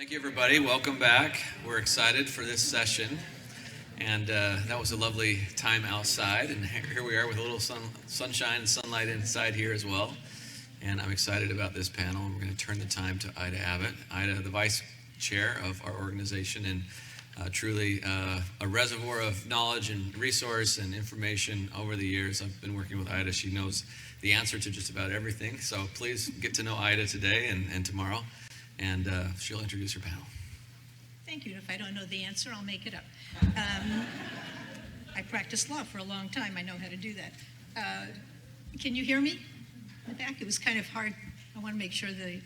Thank you, everybody. Welcome back. We're excited for this session. And that was a lovely time outside. And here we are with a little sunshine and sunlight inside here as well. And I'm excited about this panel. We're going to turn the time to Ida Abbott. Ida, the vice chair of our organization, and truly a reservoir of knowledge and resource and information over the years. I've been working with Ida. She knows the answer to just about everything. So please get to know Ida today and tomorrow. And she'll introduce her panel. Thank you. If I don't know the answer, I'll make it up. I practiced law for a long time. I know how to do that. Can you hear me in the back? It was kind of hard. I want to make sure that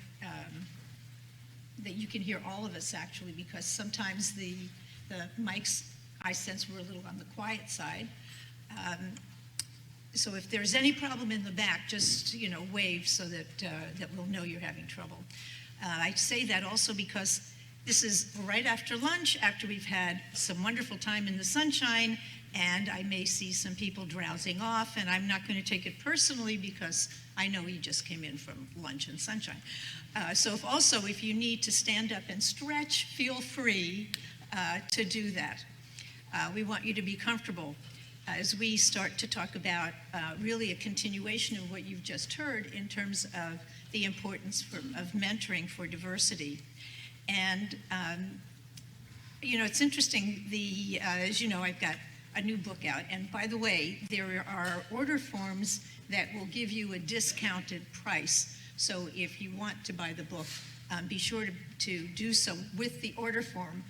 you can hear all of us, actually, because sometimes the mics, I sense, were a little on the quiet side. So if there's any problem in the back, just wave so that we'll know you're having trouble. I say that also because this is right after lunch, after we've had some wonderful time in the sunshine, and I may see some people drowsing off, and I'm not going to take it personally because I know you just came in from lunch and sunshine. So if you need to stand up and stretch, feel free to do that. We want you to be comfortable as we start to talk about really a continuation of what you've just heard in terms of the importance of mentoring for diversity. And, it's interesting, as you know, I've got a new book out. And by the way, there are order forms that will give you a discounted price. So if you want to buy the book, be sure to do so with the order form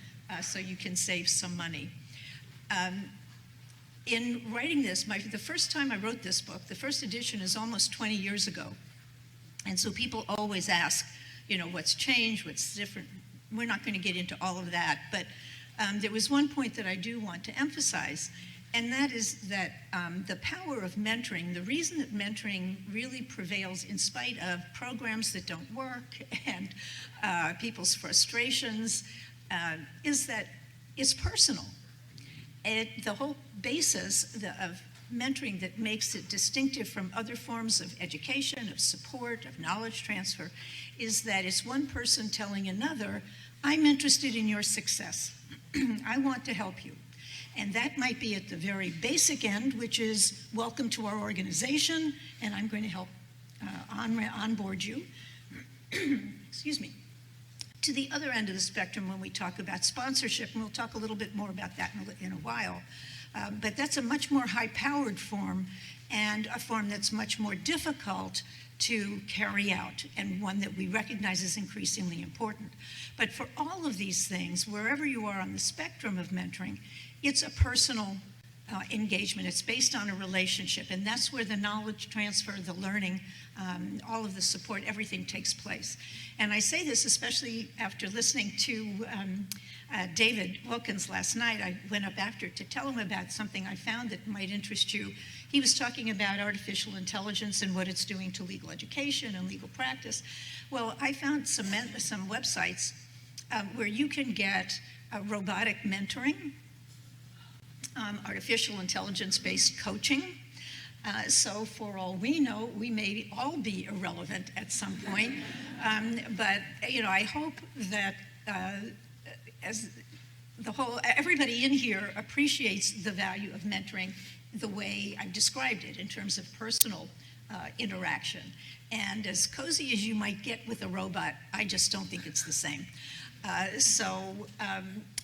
so you can save some money. In writing this, the first time I wrote this book, the first edition is almost 20 years ago. And so people always ask, what's changed, what's different. We're not going to get into all of that, but there was one point that I do want to emphasize, and that is that the power of mentoring, the reason that mentoring really prevails in spite of programs that don't work and people's frustrations, is that it's personal. The whole basis of mentoring that makes it distinctive from other forms of education, of support, of knowledge transfer, is that it's one person telling another, I'm interested in your success. I want to help you. And that might be at the very basic end, which is welcome to our organization, and I'm going to help onboard you. Excuse me. To the other end of the spectrum when we talk about sponsorship, and we'll talk a little bit more about that in a while. But that's a much more high-powered form, and a form that's much more difficult to carry out, and one that we recognize is increasingly important. But for all of these things, wherever you are on the spectrum of mentoring, it's a personal engagement. It's based on a relationship, and that's where the knowledge transfer, the learning, all of the support, everything takes place. And I say this especially after listening to David Wilkins last night. I went up after to tell him about something I found that might interest you. He was talking about artificial intelligence and what it's doing to legal education and legal practice. Well, I found some websites where you can get robotic mentoring, artificial intelligence-based coaching. So for all we know, we may all be irrelevant at some point. But I hope that as everybody in here appreciates the value of mentoring the way I've described it in terms of personal interaction. And as cozy as you might get with a robot, I just don't think it's the same.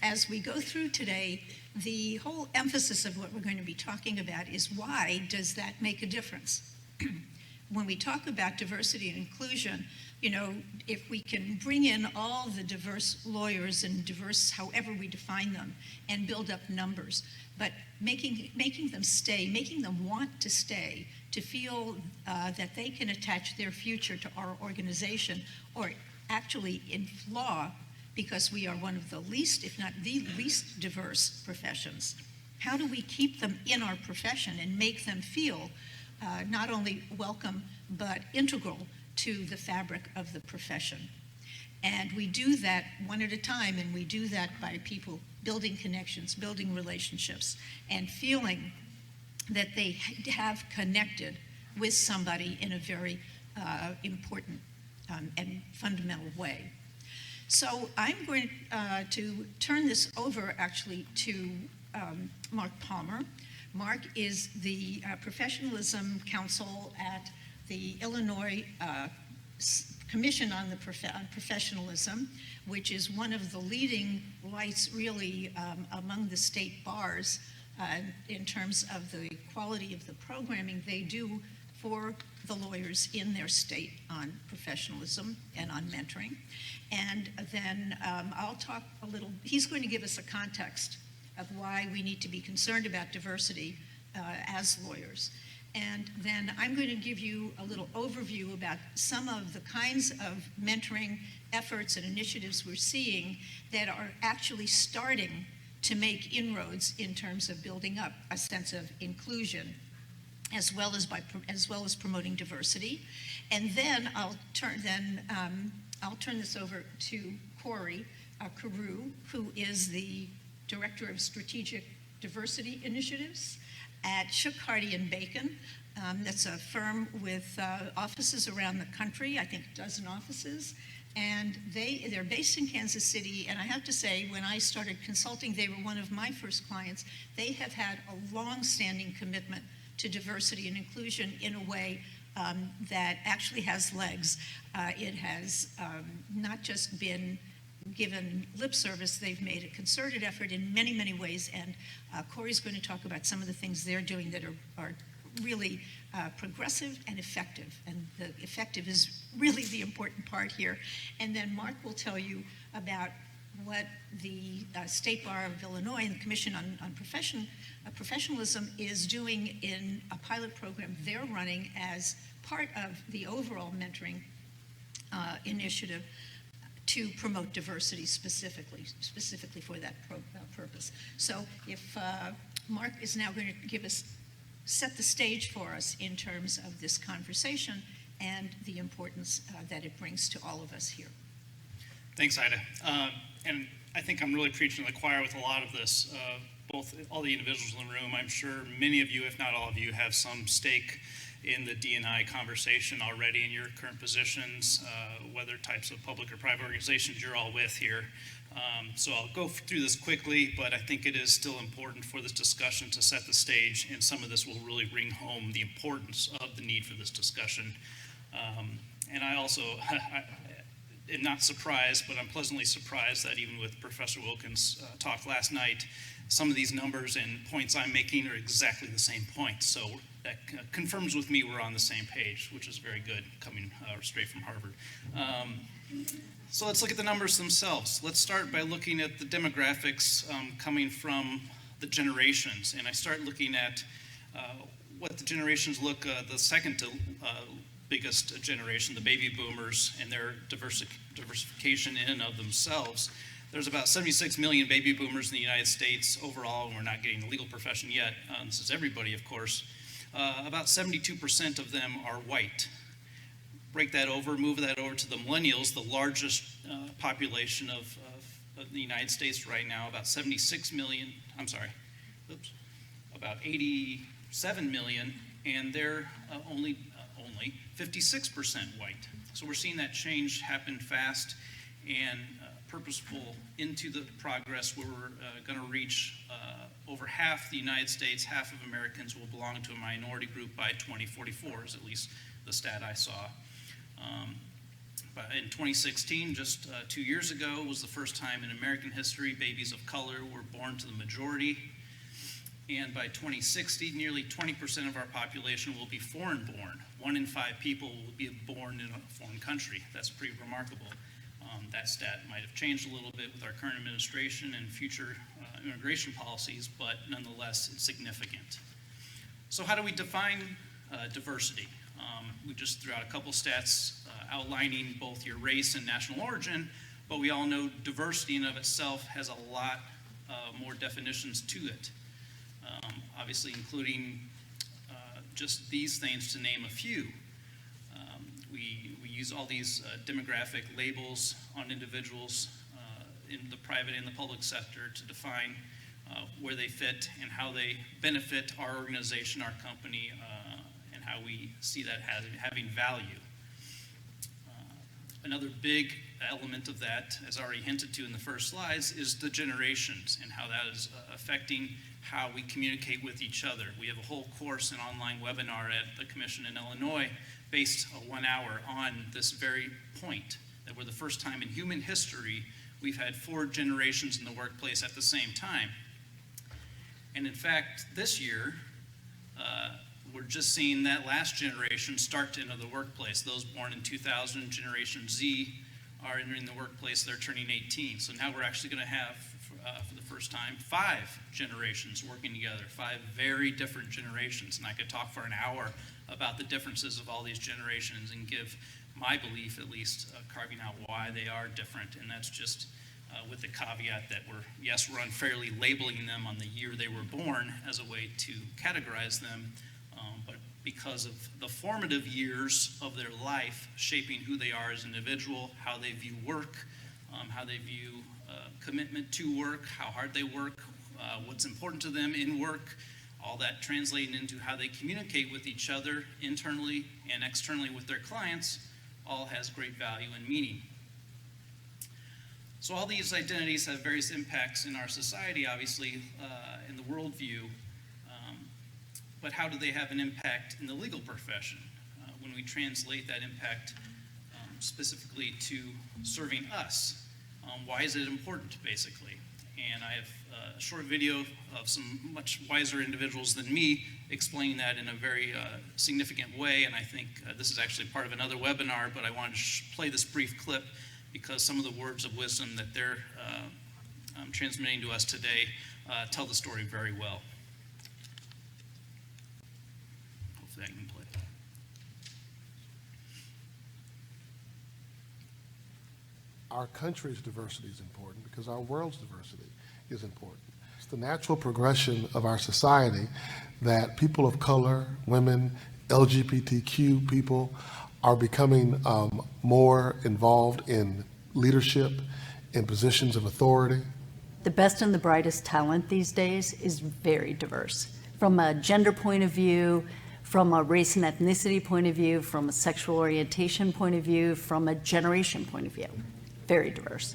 As we go through today, the whole emphasis of what we're going to be talking about is why does that make a difference? When we talk about diversity and inclusion, if we can bring in all the diverse lawyers and diverse however we define them and build up numbers, but making them stay, making them want to stay, to feel that they can attach their future to our organization, or actually in law, because we are one of the least, if not the least diverse professions. How do we keep them in our profession and make them feel not only welcome, but integral to the fabric of the profession? And we do that one at a time, and we do that by people building connections, building relationships, and feeling that they have connected with somebody in a very important and fundamental way. So I'm going to turn this over actually to Mark Palmer. Mark is the Professionalism Counsel at the Illinois Commission on Professionalism, which is one of the leading lights really among the state bars in terms of the quality of the programming they do for the lawyers in their state on professionalism and on mentoring. And then I'll talk a little, he's going to give us a context of why we need to be concerned about diversity as lawyers. And then I'm going to give you a little overview about some of the kinds of mentoring efforts and initiatives we're seeing that are actually starting to make inroads in terms of building up a sense of inclusion, as well as promoting diversity. And then I'll turn this over to Corey Carew, who is the Director of Strategic Diversity Initiatives at Shook, Hardy & Bacon. That's a firm with offices around the country, I think a dozen offices. And they're based in Kansas City, and I have to say, when I started consulting, they were one of my first clients. They have had a long-standing commitment to diversity and inclusion in a way that actually has legs. It has not just been given lip service, they've made a concerted effort in many, many ways, and Corey's going to talk about some of the things they're doing that are really progressive and effective, and the effective is really the important part here. And then Mark will tell you about what the State Bar of Illinois and the Commission on Professionalism is doing in a pilot program they're running as part of the overall mentoring initiative to promote diversity specifically for that purpose. So if Mark is now going to set the stage for us in terms of this conversation and the importance that it brings to all of us here. Thanks, Ida. And I think I'm really preaching to the choir with a lot of this, both all the individuals in the room. I'm sure many of you, if not all of you, have some stake in the D&I conversation already in your current positions, whether types of public or private organizations you're all with here. So I'll go through this quickly, but I think it is still important for this discussion to set the stage, and some of this will really bring home the importance of the need for this discussion. And I also, I'm not surprised, but I'm pleasantly surprised that even with Professor Wilkins' talk last night, some of these numbers and points I'm making are exactly the same points. So that confirms with me we're on the same page, which is very good, coming straight from Harvard. So let's look at the numbers themselves. Let's start by looking at the demographics coming from the generations. And I start looking at what the generations look, the second to biggest generation, the baby boomers, and their diversification in and of themselves. There's about 76 million baby boomers in the United States overall, and we're not getting the legal profession yet. This is everybody, of course. About 72% of them are white. Break that over, move that over to the millennials, the largest population of the United States right now, about 76 million, about 87 million, and they're only 56% white. So we're seeing that change happen fast and purposeful into the progress where we're going to reach over half the United States, half of Americans will belong to a minority group by 2044, is at least the stat I saw. But in 2016, just 2 years ago, was the first time in American history babies of color were born to the majority. And by 2060, nearly 20% of our population will be foreign-born. 1 in 5 people will be born in a foreign country. That's pretty remarkable. That stat might have changed a little bit with our current administration and future immigration policies, but nonetheless, it's significant. So how do we define diversity? We just threw out a couple stats outlining both your race and national origin, but we all know diversity in and of itself has a lot more definitions to it. Obviously including just these things to name a few. We use all these demographic labels on individuals in the private and the public sector to define where they fit and how they benefit our organization, our company, and how we see that having value. Another big element of that, as already hinted to in the first slides, is the generations and how that is affecting how we communicate with each other. We have a whole course, an online webinar at the Commission in Illinois, based 1 hour on this very point, that we're the first time in human history we've had 4 generations in the workplace at the same time. And in fact, this year, we're just seeing that last generation start to enter the workplace. Those born in 2000, Generation Z, are entering the workplace. They're turning 18. So now we're actually going to have, for the first time, 5 generations working together, 5 very different generations. And I could talk for an hour about the differences of all these generations and give my belief, at least, carving out why they are different. And that's just with the caveat that we're unfairly labeling them on the year they were born as a way to categorize them, but because of the formative years of their life shaping who they are as an individual, how they view work, how they view commitment to work, how hard they work, what's important to them in work, all that translating into how they communicate with each other internally and externally with their clients, all has great value and meaning. So all these identities have various impacts in our society, obviously, in the worldview, but how do they have an impact in the legal profession? When we translate that impact specifically to serving us, why is it important, basically? And I have a short video of some much wiser individuals than me explaining that in a very significant way, and I think this is actually part of another webinar, but I wanted to play this brief clip because some of the words of wisdom that they're transmitting to us today tell the story very well. Hopefully I can play it. Our country's diversity is important because our world's diversity is important. It's the natural progression of our society that people of color, women, LGBTQ people are becoming more involved in leadership, in positions of authority. The best and the brightest talent these days is very diverse. From a gender point of view, from a race and ethnicity point of view, from a sexual orientation point of view, from a generation point of view. Very diverse.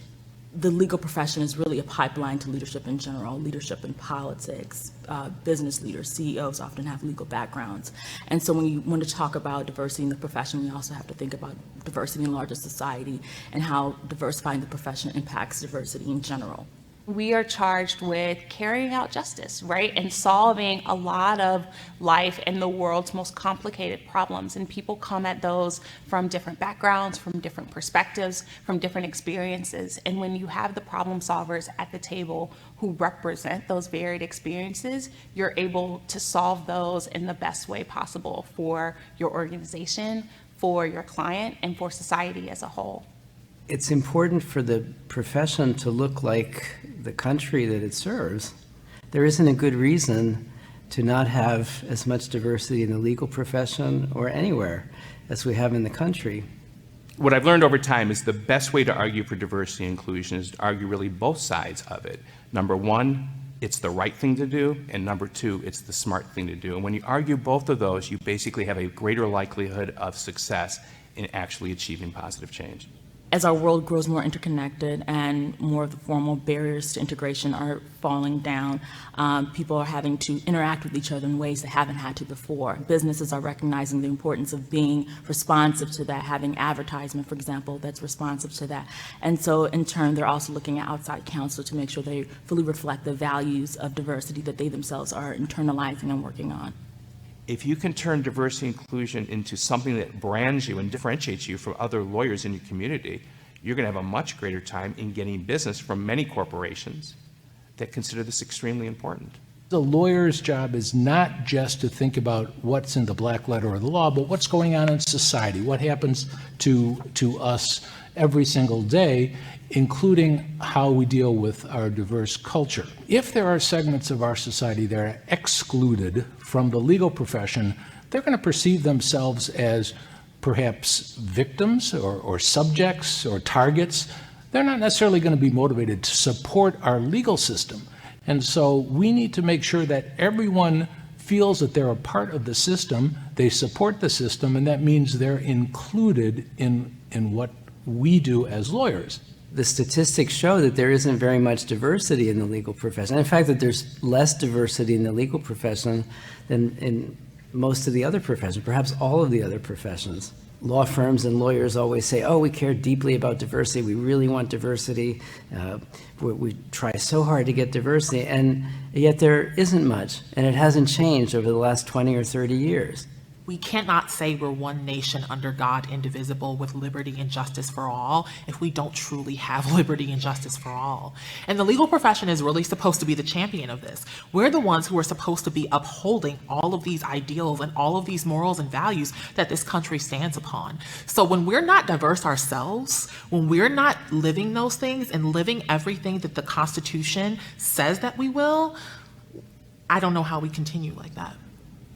The legal profession is really a pipeline to leadership in general, leadership in politics. Business leaders, CEOs often have legal backgrounds. And so when you want to talk about diversity in the profession, we also have to think about diversity in larger society and how diversifying the profession impacts diversity in general. We are charged with carrying out justice, right? And solving a lot of life and the world's most complicated problems. And people come at those from different backgrounds, from different perspectives, from different experiences. And when you have the problem solvers at the table who represent those varied experiences, you're able to solve those in the best way possible for your organization, for your client, and for society as a whole. It's important for the profession to look like the country that it serves. There isn't a good reason to not have as much diversity in the legal profession or anywhere as we have in the country. What I've learned over time is the best way to argue for diversity and inclusion is to argue really both sides of it. Number one, it's the right thing to do, and number two, it's the smart thing to do. And when you argue both of those, you basically have a greater likelihood of success in actually achieving positive change. As our world grows more interconnected and more of the formal barriers to integration are falling down, people are having to interact with each other in ways they haven't had to before. Businesses are recognizing the importance of being responsive to that, having advertisement, for example, that's responsive to that. And so in turn, they're also looking at outside counsel to make sure they fully reflect the values of diversity that they themselves are internalizing and working on. If you can turn diversity and inclusion into something that brands you and differentiates you from other lawyers in your community, you're going to have a much greater time in getting business from many corporations that consider this extremely important. The lawyer's job is not just to think about what's in the black letter of the law, but what's going on in society, what happens to us every single day, including how we deal with our diverse culture. If there are segments of our society that are excluded from the legal profession, they're going to perceive themselves as perhaps victims or subjects or targets. They're not necessarily going to be motivated to support our legal system. And so we need to make sure that everyone feels that they're a part of the system, they support the system, and that means they're included in what we do as lawyers. The statistics show that there isn't very much diversity in the legal profession. In fact, that there's less diversity in the legal profession than in most of the other professions, perhaps all of the other professions. Law firms and lawyers always say, oh, we care deeply about diversity. We really want diversity. We try so hard to get diversity, and yet there isn't much, and it hasn't changed over the last 20 or 30 years. We cannot say we're one nation under God, indivisible, with liberty and justice for all, if we don't truly have liberty and justice for all. And the legal profession is really supposed to be the champion of this. We're the ones who are supposed to be upholding all of these ideals and all of these morals and values that this country stands upon. So when we're not diverse ourselves, when we're not living those things and living everything that the Constitution says that we will, I don't know how we continue like that.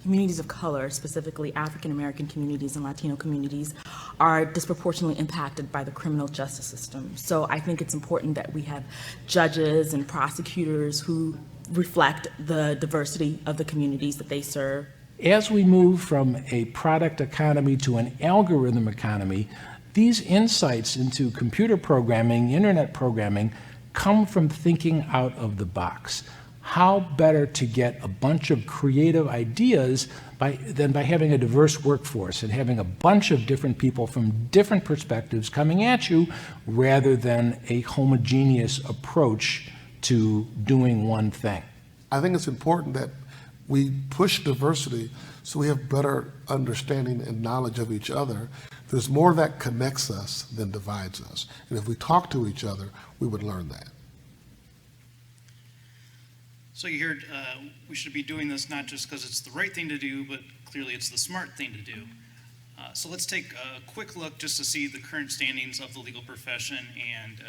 Communities of color, specifically African American communities and Latino communities, are disproportionately impacted by the criminal justice system. So I think it's important that we have judges and prosecutors who reflect the diversity of the communities that they serve. As we move from a product economy to an algorithm economy, these insights into computer programming, internet programming, come from thinking out of the box. How better to get a bunch of creative ideas than by having a diverse workforce and having a bunch of different people from different perspectives coming at you, rather than a homogeneous approach to doing one thing. I think it's important that we push diversity so we have better understanding and knowledge of each other. There's more that connects us than divides us. And if we talk to each other, we would learn that. So you heard we should be doing this not just because it's the right thing to do, but clearly it's the smart thing to do. So let's take a quick look just to see the current standings of the legal profession. And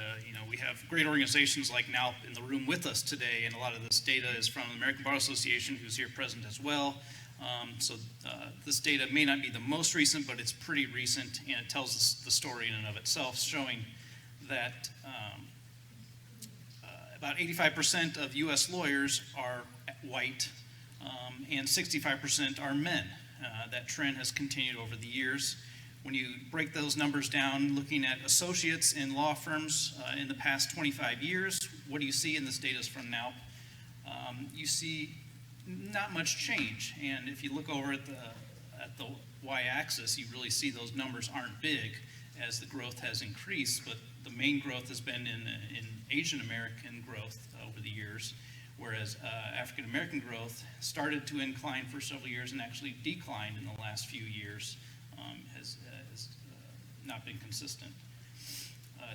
we have great organizations like NALP in the room with us today, and a lot of this data is from the American Bar Association, who's here present as well. So this data may not be the most recent, but it's pretty recent, and it tells us the story in and of itself, showing that about 85% of U.S. lawyers are white, and 65% are men. That trend has continued over the years. When you break those numbers down, looking at associates in law firms in the past 25 years, what do you see? In this data is from NALP. You see not much change, and if you look over at the y-axis, you really see those numbers aren't big as the growth has increased, but the main growth has been in Asian American growth over the years, whereas African American growth started to incline for several years and actually declined in the last few years, has not been consistent.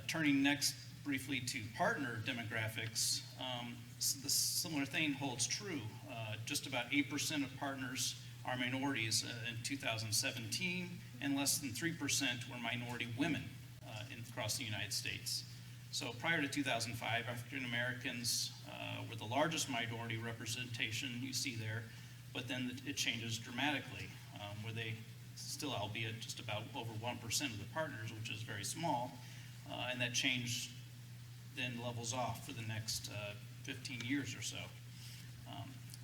Turning next briefly to partner demographics, the similar thing holds true. Just about 8% of partners are minorities in 2017, and less than 3% were minority women across the United States. So prior to 2005, African Americans were the largest minority representation you see there, but then it changes dramatically, where they still, albeit just about over 1% of the partners, which is very small, and that change then levels off for the next 15 years or so.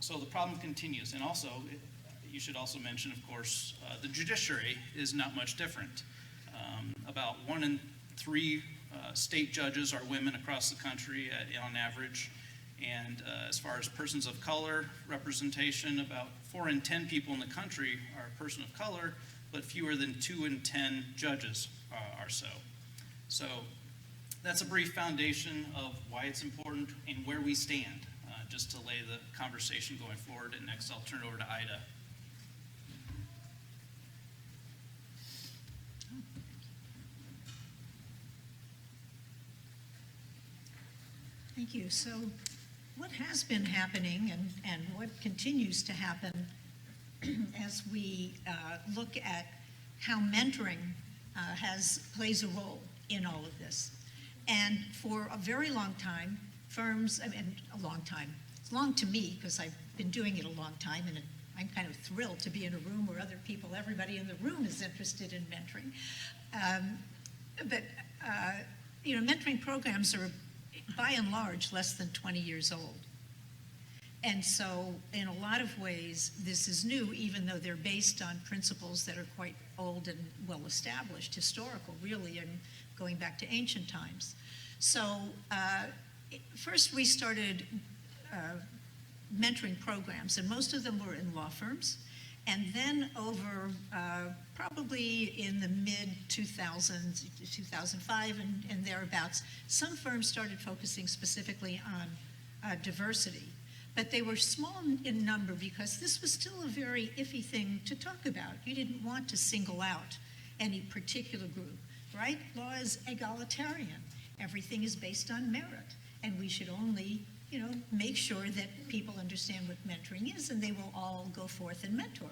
So the problem continues, and also, you should also mention, of course, the judiciary is not much different. About 1 in 3 state judges are women across the country on average, and as far as persons of color representation, about 4 in 10 people in the country are a person of color, but fewer than 2 in 10 judges are so. So that's a brief foundation of why it's important and where we stand, just to lay the conversation going forward. And next I'll turn it over to Ida. Thank you. So what has been happening and what continues to happen as we look at how mentoring plays a role in all of this? And for a very long time, firms, a long time, it's long to me because I've been doing it a long time, and I'm kind of thrilled to be in a room where other people, everybody in the room is interested in mentoring. Mentoring programs are, by and large, less than 20 years old. And so in a lot of ways, this is new, even though they're based on principles that are quite old and well established, historical, really. And going back to ancient times. So first we started mentoring programs, and most of them were in law firms. And then over probably in the mid-2000s, 2005 and thereabouts, some firms started focusing specifically on diversity. But they were small in number because this was still a very iffy thing to talk about. You didn't want to single out any particular group, right? Law is egalitarian. Everything is based on merit. And we should only, make sure that people understand what mentoring is, and they will all go forth and mentor.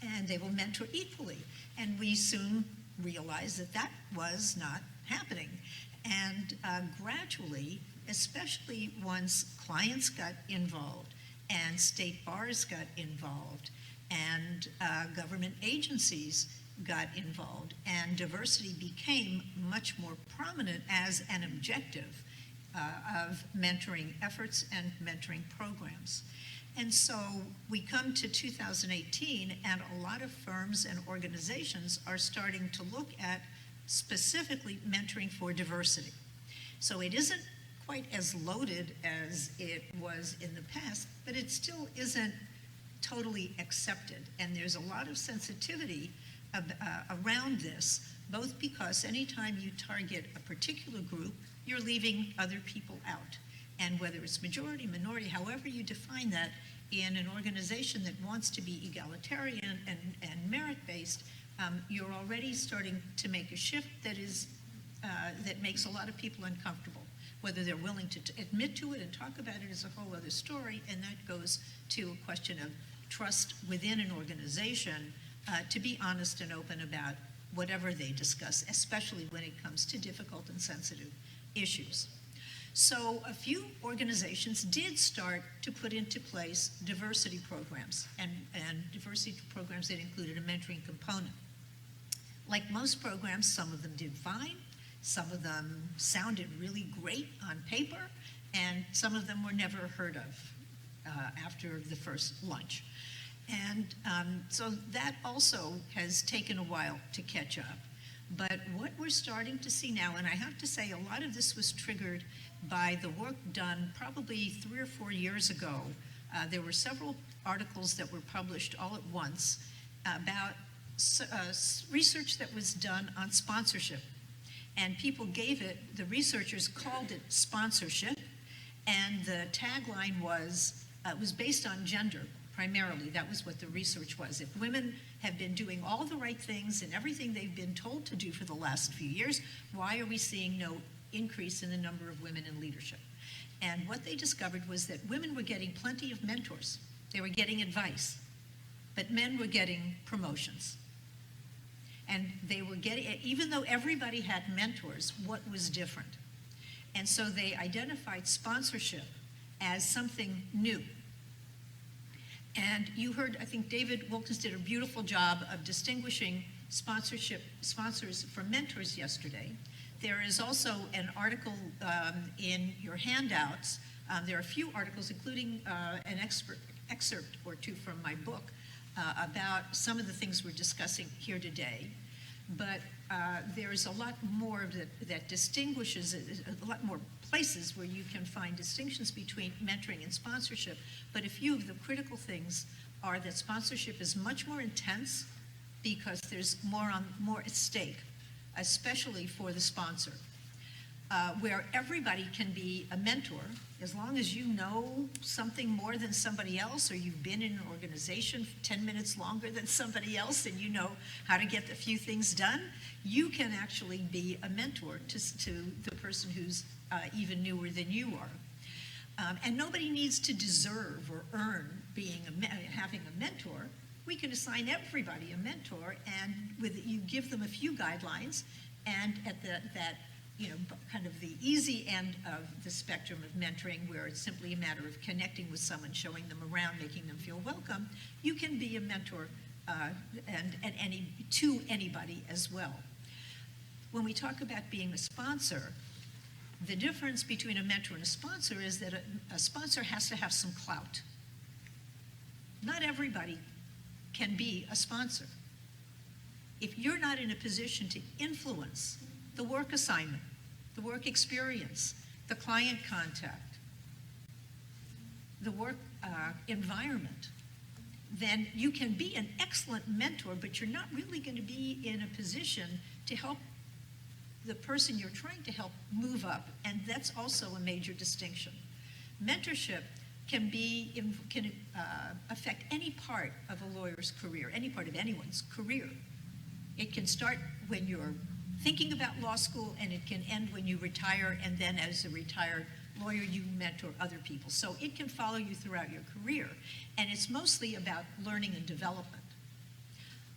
And they will mentor equally. And we soon realized that that was not happening. And gradually, especially once clients got involved and state bars got involved and government agencies got involved and diversity became much more prominent as an objective of mentoring efforts and mentoring programs. And so we come to 2018 and a lot of firms and organizations are starting to look at specifically mentoring for diversity. So it isn't quite as loaded as it was in the past, but it still isn't totally accepted. And there's a lot of sensitivity around this, both because anytime you target a particular group, you're leaving other people out. And whether it's majority, minority, however you define that, in an organization that wants to be egalitarian and merit-based, you're already starting to make a shift that makes a lot of people uncomfortable. Whether they're willing to admit to it and talk about it is a whole other story, and that goes to a question of trust within an organization to be honest and open about whatever they discuss, especially when it comes to difficult and sensitive issues. So a few organizations did start to put into place diversity programs and diversity programs that included a mentoring component. Like most programs, some of them did fine, some of them sounded really great on paper, and some of them were never heard of after the first lunch. And so that also has taken a while to catch up. But what we're starting to see now, and I have to say a lot of this was triggered by the work done probably 3 or 4 years ago. There were several articles that were published all at once about research that was done on sponsorship. And people gave it, the researchers called it sponsorship, and the tagline was, it was based on gender. Primarily, that was what the research was. If women have been doing all the right things and everything they've been told to do for the last few years, why are we seeing no increase in the number of women in leadership? And what they discovered was that women were getting plenty of mentors. They were getting advice, but men were getting promotions. And they were getting, even though everybody had mentors, what was different? And so they identified sponsorship as something new. And you heard, I think David Wilkins did a beautiful job of distinguishing sponsors from mentors yesterday. There is also an article in your handouts. There are a few articles, including an excerpt or two from my book about some of the things we're discussing here today. But there is a lot more that distinguishes, a lot more places where you can find distinctions between mentoring and sponsorship. But a few of the critical things are that sponsorship is much more intense because there's more at stake, especially for the sponsor. Where everybody can be a mentor, as long as you know something more than somebody else, or you've been in an organization 10 minutes longer than somebody else and you know how to get a few things done, you can actually be a mentor to the person who's even newer than you are. And nobody needs to deserve or earn having a mentor. We can assign everybody a mentor, and you give them a few guidelines, and at that kind of the easy end of the spectrum of mentoring, where it's simply a matter of connecting with someone, showing them around, making them feel welcome, you can be a mentor to anybody as well. When we talk about being a sponsor, the difference between a mentor and a sponsor is that a sponsor has to have some clout. Not everybody can be a sponsor. If you're not in a position to influence the work assignment, the work experience, the client contact, the work environment, then you can be an excellent mentor, but you're not really going to be in a position to help the person you're trying to help move up, and that's also a major distinction. Mentorship can affect any part of a lawyer's career, any part of anyone's career. It can start when you're thinking about law school, and it can end when you retire, and then as a retired lawyer, you mentor other people. So it can follow you throughout your career, and it's mostly about learning and development.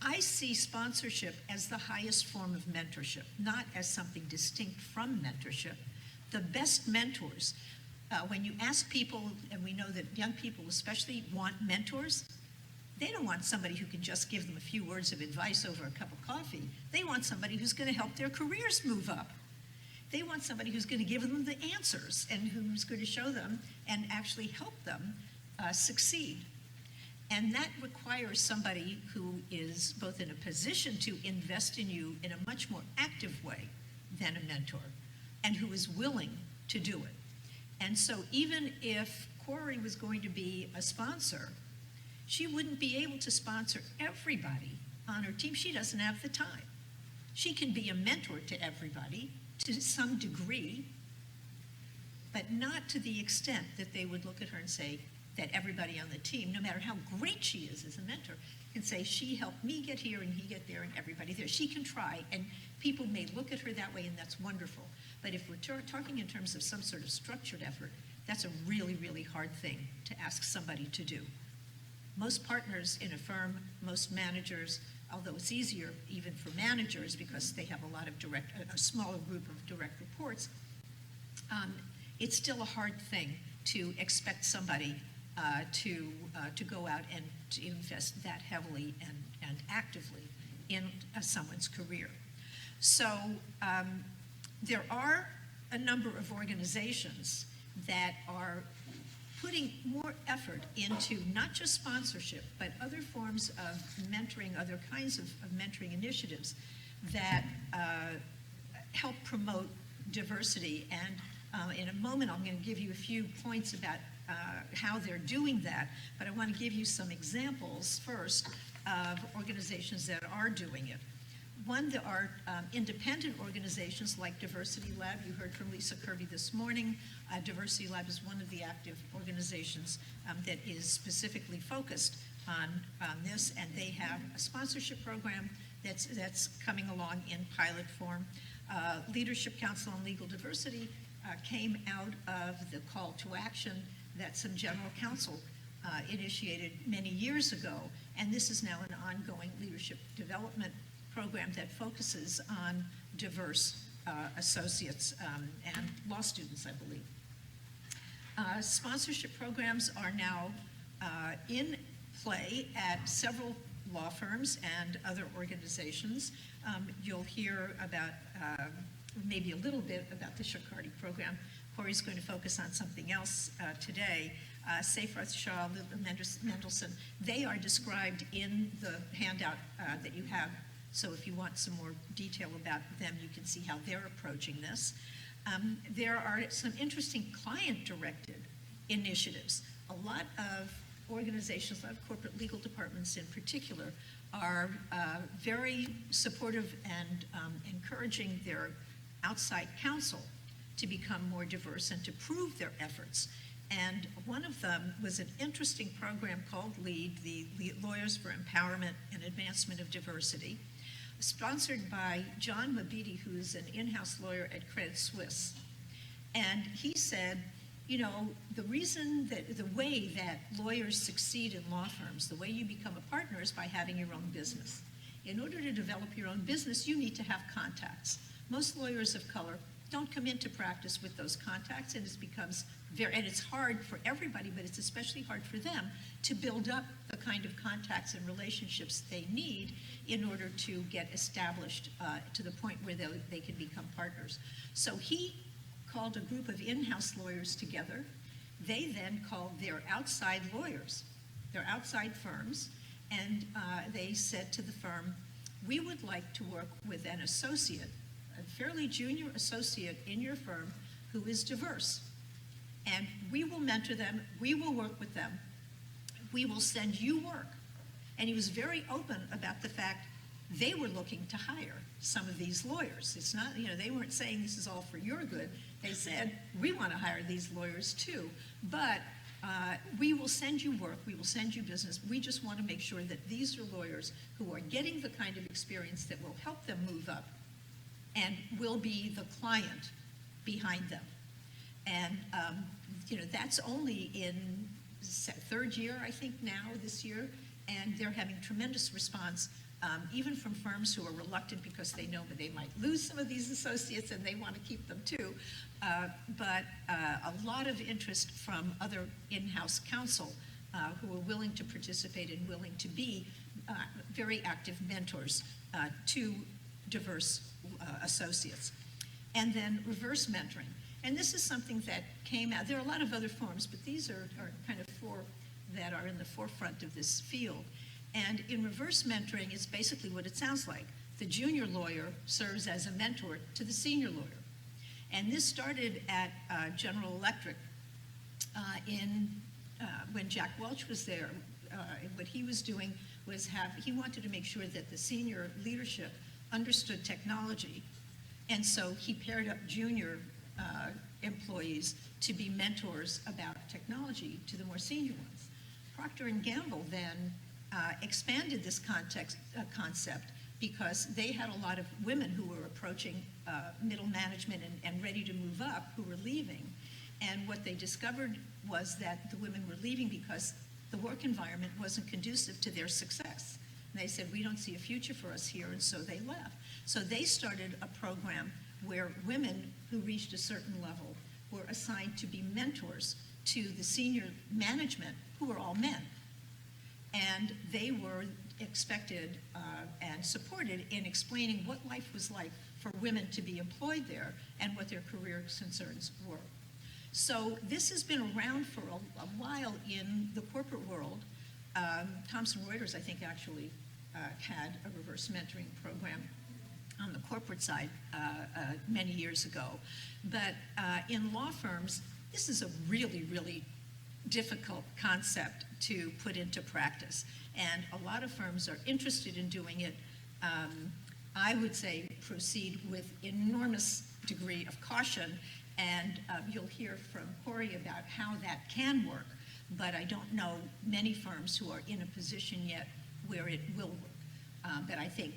I see sponsorship as the highest form of mentorship, not as something distinct from mentorship. The best mentors, when you ask people, and we know that young people especially want mentors, they don't want somebody who can just give them a few words of advice over a cup of coffee. They want somebody who's going to help their careers move up. They want somebody who's going to give them the answers and who's going to show them and actually help them succeed. And that requires somebody who is both in a position to invest in you in a much more active way than a mentor, and who is willing to do it. And so even if Corey was going to be a sponsor, she wouldn't be able to sponsor everybody on her team. She doesn't have the time. She can be a mentor to everybody to some degree, but not to the extent that they would look at her and say that everybody on the team, no matter how great she is as a mentor, can say, she helped me get here and he get there and everybody there. She can try, and people may look at her that way, and that's wonderful. But if we're talking in terms of some sort of structured effort, that's a really, really hard thing to ask somebody to do. Most partners in a firm, most managers, although it's easier even for managers because they have a smaller group of direct reports, it's still a hard thing to expect somebody to go out and to invest that heavily and actively in someone's career. So there are a number of organizations that are putting more effort into not just sponsorship, but other forms of mentoring, other kinds of mentoring initiatives that help promote diversity. And in a moment, I'm going to give you a few points about how they're doing that, but I want to give you some examples first of organizations that are doing it. One, there are independent organizations like Diversity Lab. You heard from Lisa Kirby this morning. Diversity Lab is one of the active organizations that is specifically focused on this, and they have a sponsorship program that's coming along in pilot form. Leadership Council on Legal Diversity came out of the call to action that some general counsel initiated many years ago, and this is now an ongoing leadership development program that focuses on diverse associates and law students, I believe. Sponsorship programs are now in play at several law firms and other organizations. You'll hear about maybe a little bit about the Shakardi program. Corey's going to focus on something else today. Seyfarth Shah, Mendelsohn, they are described in the handout that you have. So if you want some more detail about them, you can see how they're approaching this. There are some interesting client-directed initiatives. A lot of organizations, a lot of corporate legal departments in particular, are very supportive and encouraging their outside counsel to become more diverse and to prove their efforts. And one of them was an interesting program called LEAD, the Lawyers for Empowerment and Advancement of Diversity, sponsored by John Mabidi, who's an in-house lawyer at Credit Suisse. And he said, you know, the way that lawyers succeed in law firms, the way you become a partner is by having your own business. In order to develop your own business, you need to have contacts. Most lawyers of color don't come into practice with those contacts, and and it's hard for everybody, but it's especially hard for them to build up the kind of contacts and relationships they need in order to get established to the point where they can become partners. So he called a group of in-house lawyers together. They then called their outside lawyers, their outside firms, and they said to the firm, we would like to work with an associate, a fairly junior associate in your firm who is diverse. And we will mentor them, we will work with them, we will send you work. And he was very open about the fact they were looking to hire some of these lawyers. It's not, they weren't saying this is all for your good. They said, we want to hire these lawyers too, but we will send you work, we will send you business. We just want to make sure that these are lawyers who are getting the kind of experience that will help them move up and will be the client behind them. And, that's only in third year, I think now, this year, and they're having tremendous response, even from firms who are reluctant because they know that they might lose some of these associates and they want to keep them too. But a lot of interest from other in-house counsel who are willing to participate and willing to be very active mentors to diverse associates. And then reverse mentoring. And this is something that came out. There are a lot of other forms, but these are kind of four that are in the forefront of this field. And in reverse mentoring, it's basically what it sounds like. The junior lawyer serves as a mentor to the senior lawyer. And this started at General Electric when Jack Welch was there. What he was doing was he wanted to make sure that the senior leadership understood technology. And so he paired up junior employees to be mentors about technology to the more senior ones. Procter & Gamble then expanded this concept because they had a lot of women who were approaching middle management and ready to move up who were leaving. And what they discovered was that the women were leaving because the work environment wasn't conducive to their success. And they said, we don't see a future for us here, and so they left. So they started a program where women who reached a certain level were assigned to be mentors to the senior management, who were all men. And they were expected and supported in explaining what life was like for women to be employed there and what their career concerns were. So this has been around for a while in the corporate world. Thomson Reuters, I think, actually had a reverse mentoring program on the corporate side many years ago. But in law firms, this is a really, really difficult concept to put into practice. And a lot of firms are interested in doing it. I would say proceed with enormous degree of caution, and you'll hear from Corey about how that can work, but I don't know many firms who are in a position yet where it will work. But I think,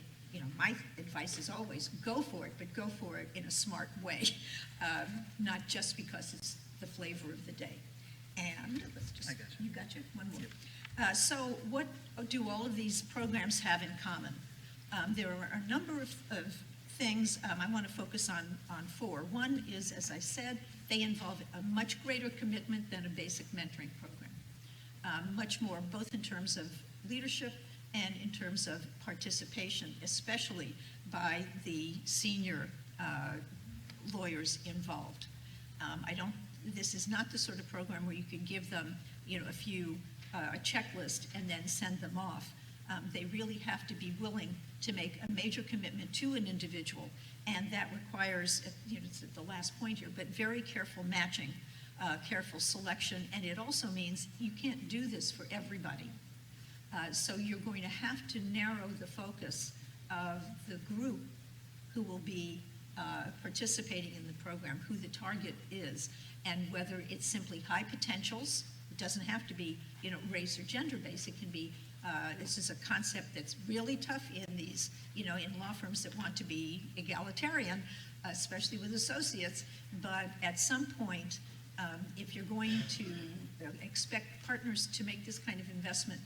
my advice is always go for it, but go for it in a smart way, not just because it's the flavor of the day. And let's just, you got you, one more. So what do all of these programs have in common? There are a number of things I want to focus on four. One is, as I said, they involve a much greater commitment than a basic mentoring program. Much more, both in terms of leadership and in terms of participation, especially by the senior lawyers involved. This is not the sort of program where you can give them, a checklist and then send them off. They really have to be willing to make a major commitment to an individual, and that requires, it's at the last point here, but very careful matching, careful selection, and it also means you can't do this for everybody. So you're going to have to narrow the focus of the group who will be participating in the program, who the target is, and whether it's simply high potentials. It doesn't have to be, race or gender based. It can be, this is a concept that's really tough in these, in law firms that want to be egalitarian, especially with associates. But at some point, if you're going to expect partners to make this kind of investment,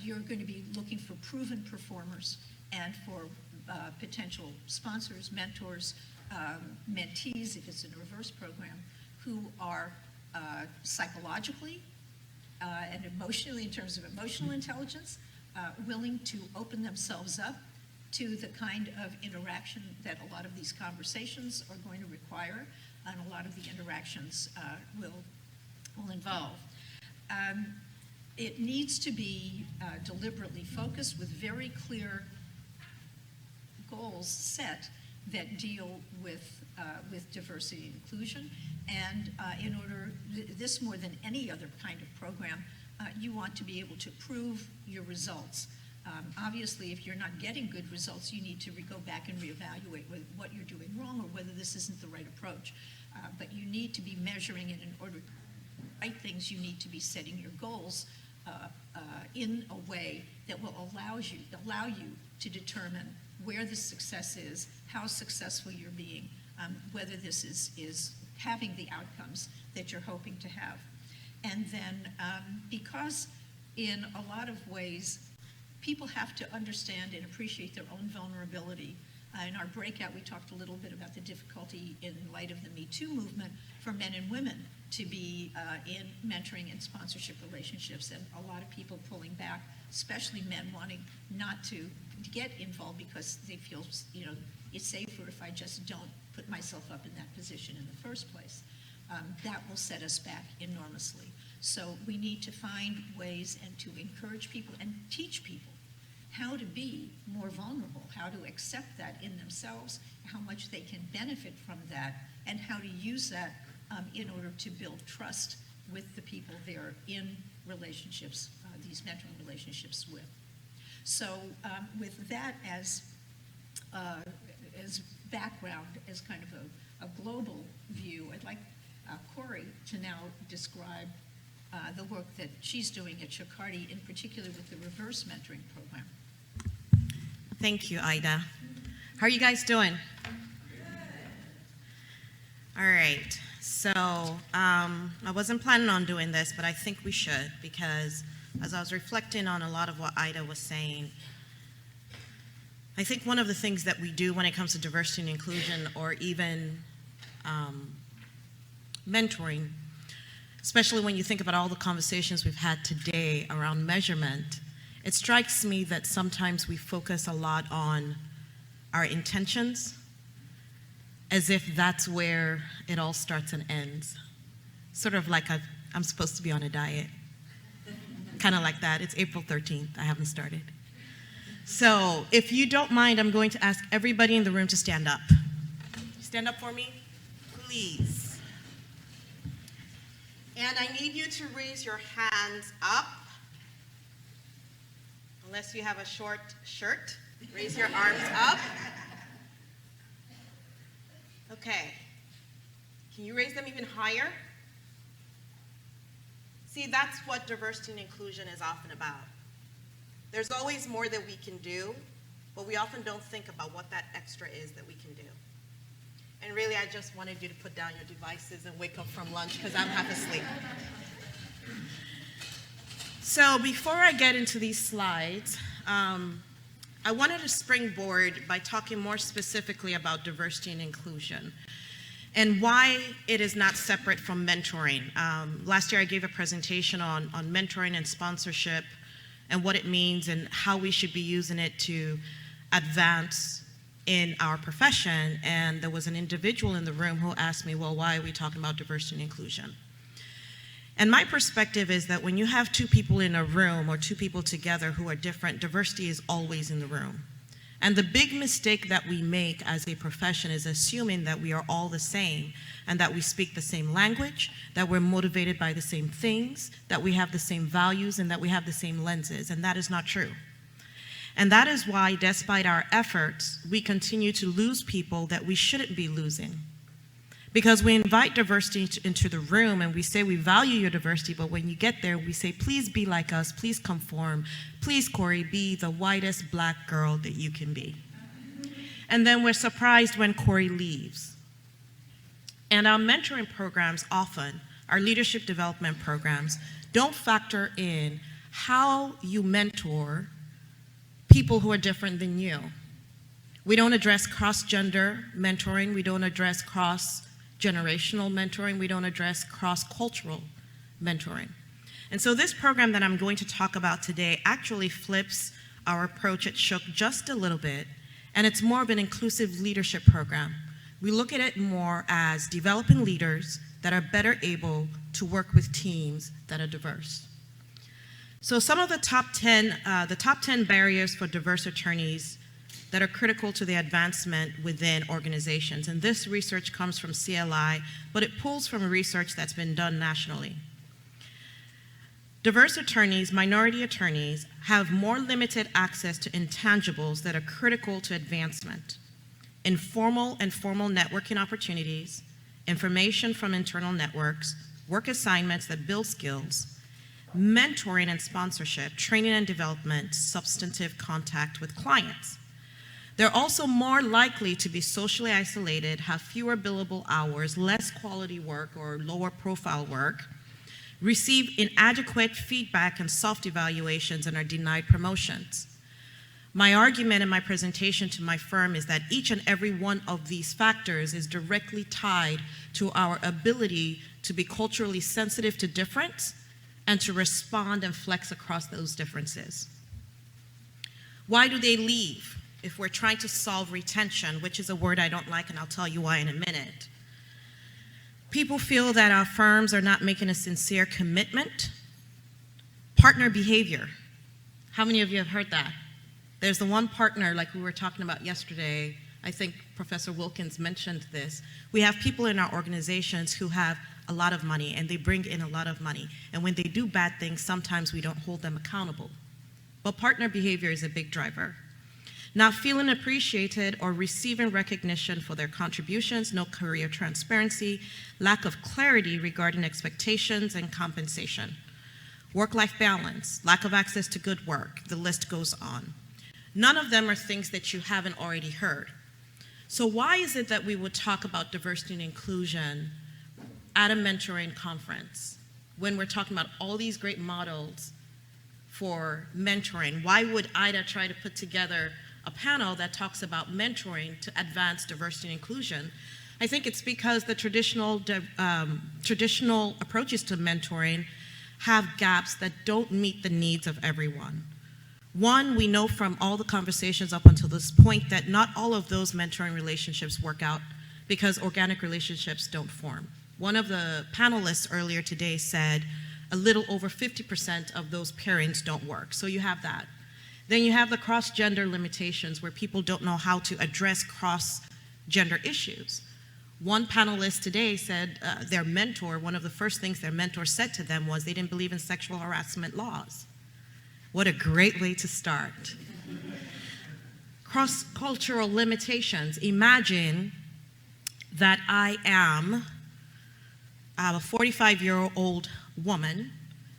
you're going to be looking for proven performers and for potential sponsors, mentors, mentees, if it's a reverse program, who are psychologically and emotionally, in terms of emotional intelligence, willing to open themselves up to the kind of interaction that a lot of these conversations are going to require, and a lot of the interactions will involve. It needs to be deliberately focused with very clear goals set that deal with diversity and inclusion. And in order, this more than any other kind of program, you want to be able to prove your results. Obviously, if you're not getting good results, you need to go back and reevaluate what you're doing wrong or whether this isn't the right approach. But you need to be measuring it in order to do the right things. You need to be setting your goals in a way that will allow you to determine where the success is, how successful you're being, whether this is having the outcomes that you're hoping to have. And then because in a lot of ways, people have to understand and appreciate their own vulnerability. In our breakout, we talked a little bit about the difficulty in light of the Me Too movement for men and women to be in mentoring and sponsorship relationships, and a lot of people pulling back, especially men wanting not to get involved because they feel, you know, it's safer if I just don't put myself up in that position in the first place. That will set us back enormously. So we need to find ways and to encourage people and teach people how to be more vulnerable, how to accept that in themselves, how much they can benefit from that, and how to use that in order to build trust with the people they're in relationships, these mentoring relationships with. So with that as background, as kind of a global view, I'd like Corey to now describe the work that she's doing at Shakardi, in particular with the reverse mentoring program. Thank you, Ida. How are you guys doing? All right, so I wasn't planning on doing this, but I think we should, because as I was reflecting on a lot of what Ida was saying, I think one of the things that we do when it comes to diversity and inclusion, or even mentoring, especially when you think about all the conversations we've had today around measurement, it strikes me that sometimes we focus a lot on our intentions as if that's where it all starts and ends. Sort of like I'm supposed to be on a diet. Kind of like that. It's April 13th. I haven't started. So if you don't mind, I'm going to ask everybody in the room to stand up. Stand up for me, please. And I need you to raise your hands up. Unless you have a short shirt, raise your arms up. Okay. Can you raise them even higher? See, that's what diversity and inclusion is often about. There's always more that we can do, but we often don't think about what that extra is that we can do. And really, I just wanted you to put down your devices and wake up from lunch, because I'm half asleep. So before I get into these slides, I wanted to springboard by talking more specifically about diversity and inclusion and why it is not separate from mentoring. Last year I gave a presentation on mentoring and sponsorship and what it means and how we should be using it to advance in our profession. And there was an individual in the room who asked me, well, why are we talking about diversity and inclusion? And my perspective is that when you have two people in a room or two people together who are different, diversity is always in the room. And the big mistake that we make as a profession is assuming that we are all the same and that we speak the same language, that we're motivated by the same things, that we have the same values, and that we have the same lenses. And that is not true. And that is why, despite our efforts, we continue to lose people that we shouldn't be losing. Because we invite diversity into the room and we say we value your diversity, but when you get there, we say, please be like us, please conform, please, Corey, be the whitest black girl that you can be. And then we're surprised when Corey leaves. And our mentoring programs often, our leadership development programs, don't factor in how you mentor people who are different than you. We don't address cross-gender mentoring, we don't address cross-generational mentoring, we don't address cross-cultural mentoring. And so this program that I'm going to talk about today actually flips our approach at Shook just a little bit, and it's more of an inclusive leadership program. We look at it more as developing leaders that are better able to work with teams that are diverse. So some of the top 10 barriers for diverse attorneys that are critical to the advancement within organizations. And this research comes from CLI, but it pulls from research that's been done nationally. Diverse attorneys, minority attorneys, have more limited access to intangibles that are critical to advancement. Informal and formal networking opportunities, information from internal networks, work assignments that build skills, mentoring and sponsorship, training and development, substantive contact with clients. They're also more likely to be socially isolated, have fewer billable hours, less quality work or lower profile work, receive inadequate feedback and soft evaluations, and are denied promotions. My argument in my presentation to my firm is that each and every one of these factors is directly tied to our ability to be culturally sensitive to difference and to respond and flex across those differences. Why do they leave? If we're trying to solve retention, which is a word I don't like, and I'll tell you why in a minute. People feel that our firms are not making a sincere commitment. Partner behavior. How many of you have heard that? There's the one partner, like we were talking about yesterday, I think Professor Wilkins mentioned this. We have people in our organizations who have a lot of money, and they bring in a lot of money. And when they do bad things, sometimes we don't hold them accountable. But partner behavior is a big driver. Not feeling appreciated or receiving recognition for their contributions, no career transparency, lack of clarity regarding expectations and compensation. Work-life balance, lack of access to good work, the list goes on. None of them are things that you haven't already heard. So why is it that we would talk about diversity and inclusion at a mentoring conference when we're talking about all these great models for mentoring? Why would IDA try to put together a panel that talks about mentoring to advance diversity and inclusion? I think it's because the traditional approaches to mentoring have gaps that don't meet the needs of everyone. One, we know from all the conversations up until this point that not all of those mentoring relationships work out because organic relationships don't form. One of the panelists earlier today said a little over 50% of those pairings don't work. So you have that. Then you have the cross-gender limitations where people don't know how to address cross-gender issues. One panelist today said their mentor, one of the first things their mentor said to them was they didn't believe in sexual harassment laws. What a great way to start. Cross-cultural limitations. Imagine that I am a 45-year-old woman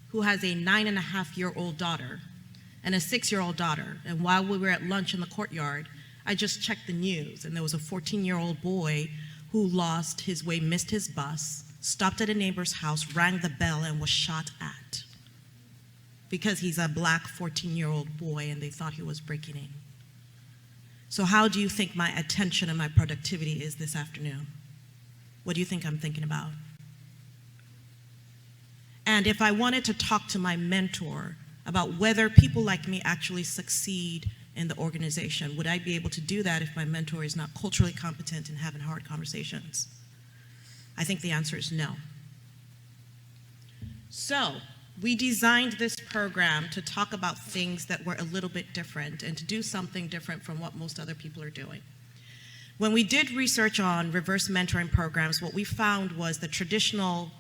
who has a 9.5-year-old daughter and a 6-year-old daughter. And while we were at lunch in the courtyard, I just checked the news, and there was a 14-year-old boy who lost his way, missed his bus, stopped at a neighbor's house, rang the bell, and was shot at because he's a black 14-year-old boy and they thought he was breaking in. So how do you think my attention and my productivity is this afternoon? What do you think I'm thinking about? And if I wanted to talk to my mentor about whether people like me actually succeed in the organization, would I be able to do that if my mentor is not culturally competent and having hard conversations? I think the answer is no. So we designed this program to talk about things that were a little bit different and to do something different from what most other people are doing. When we did research on reverse mentoring programs, what we found was the traditional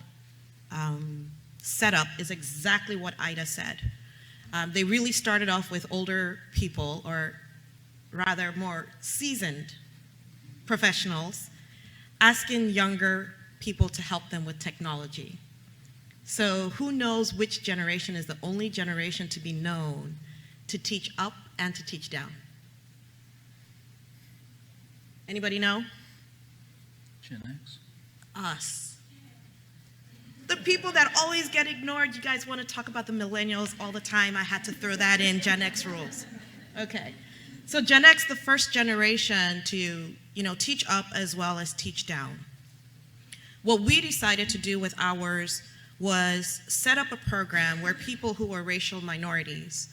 setup is exactly what Ida said. They really started off with older people, or rather more seasoned professionals, asking younger people to help them with technology. So who knows which generation is the only generation to be known to teach up and to teach down? Anybody know? Gen X. Us. The people that always get ignored. You guys want to talk about the millennials all the time. I had to throw that in, Gen X rules. Okay. So Gen X, the first generation to, teach up as well as teach down. What we decided to do with ours was set up a program where people who are racial minorities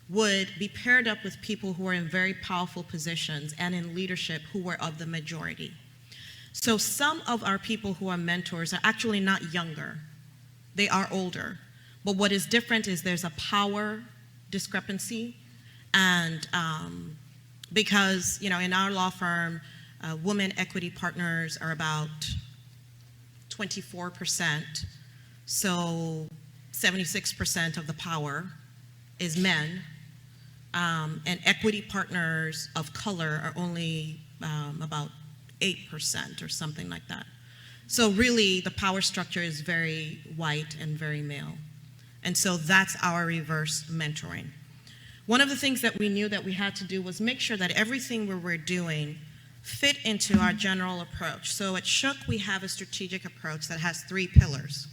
would be paired up with people who are in very powerful positions and in leadership who were of the majority. So some of our people who are mentors are actually not younger. They are older. But what is different is there's a power discrepancy and because, in our law firm, women equity partners are about 24%, so 76% of the power is men, and equity partners of color are only about 8% or something like that. So really, the power structure is very white and very male. And so that's our reverse mentoring. One of the things that we knew that we had to do was make sure that everything we were doing fit into our general approach. So at Shook, we have a strategic approach that has 3 pillars.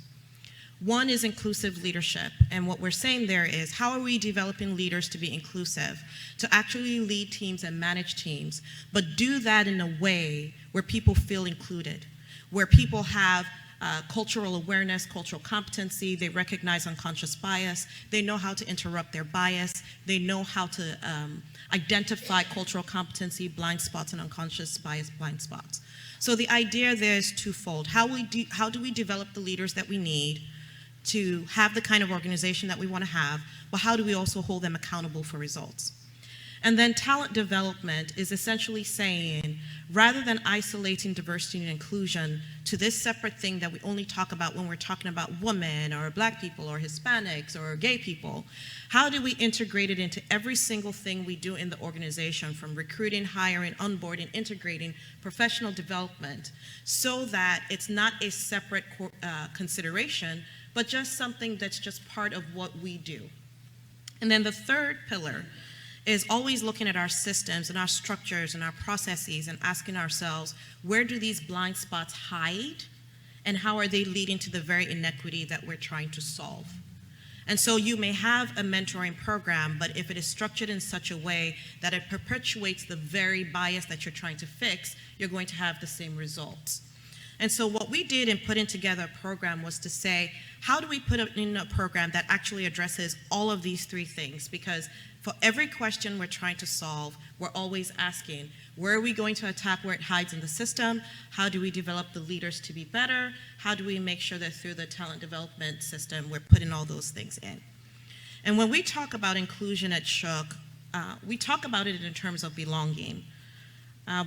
One is inclusive leadership, and what we're saying there is, how are we developing leaders to be inclusive, to actually lead teams and manage teams, but do that in a way where people feel included, where people have cultural awareness, cultural competency, they recognize unconscious bias, they know how to interrupt their bias, they know how to identify cultural competency, blind spots, and unconscious bias blind spots. So the idea there is twofold. How do we develop the leaders that we need to have the kind of organization that we want to have, but how do we also hold them accountable for results? And then talent development is essentially saying, rather than isolating diversity and inclusion to this separate thing that we only talk about when we're talking about women or Black people or Hispanics or gay people, how do we integrate it into every single thing we do in the organization, from recruiting, hiring, onboarding, integrating, professional development, so that it's not a separate consideration, but just something that's just part of what we do. And then the third pillar is always looking at our systems and our structures and our processes and asking ourselves, where do these blind spots hide, and how are they leading to the very inequity that we're trying to solve? And so you may have a mentoring program, but if it is structured in such a way that it perpetuates the very bias that you're trying to fix, you're going to have the same results. And so what we did in putting together a program was to say, how do we put in a program that actually addresses all of these 3 things? Because for every question we're trying to solve, we're always asking, where are we going to attack where it hides in the system? How do we develop the leaders to be better? How do we make sure that through the talent development system, we're putting all those things in? And when we talk about inclusion at Shook, we talk about it in terms of belonging.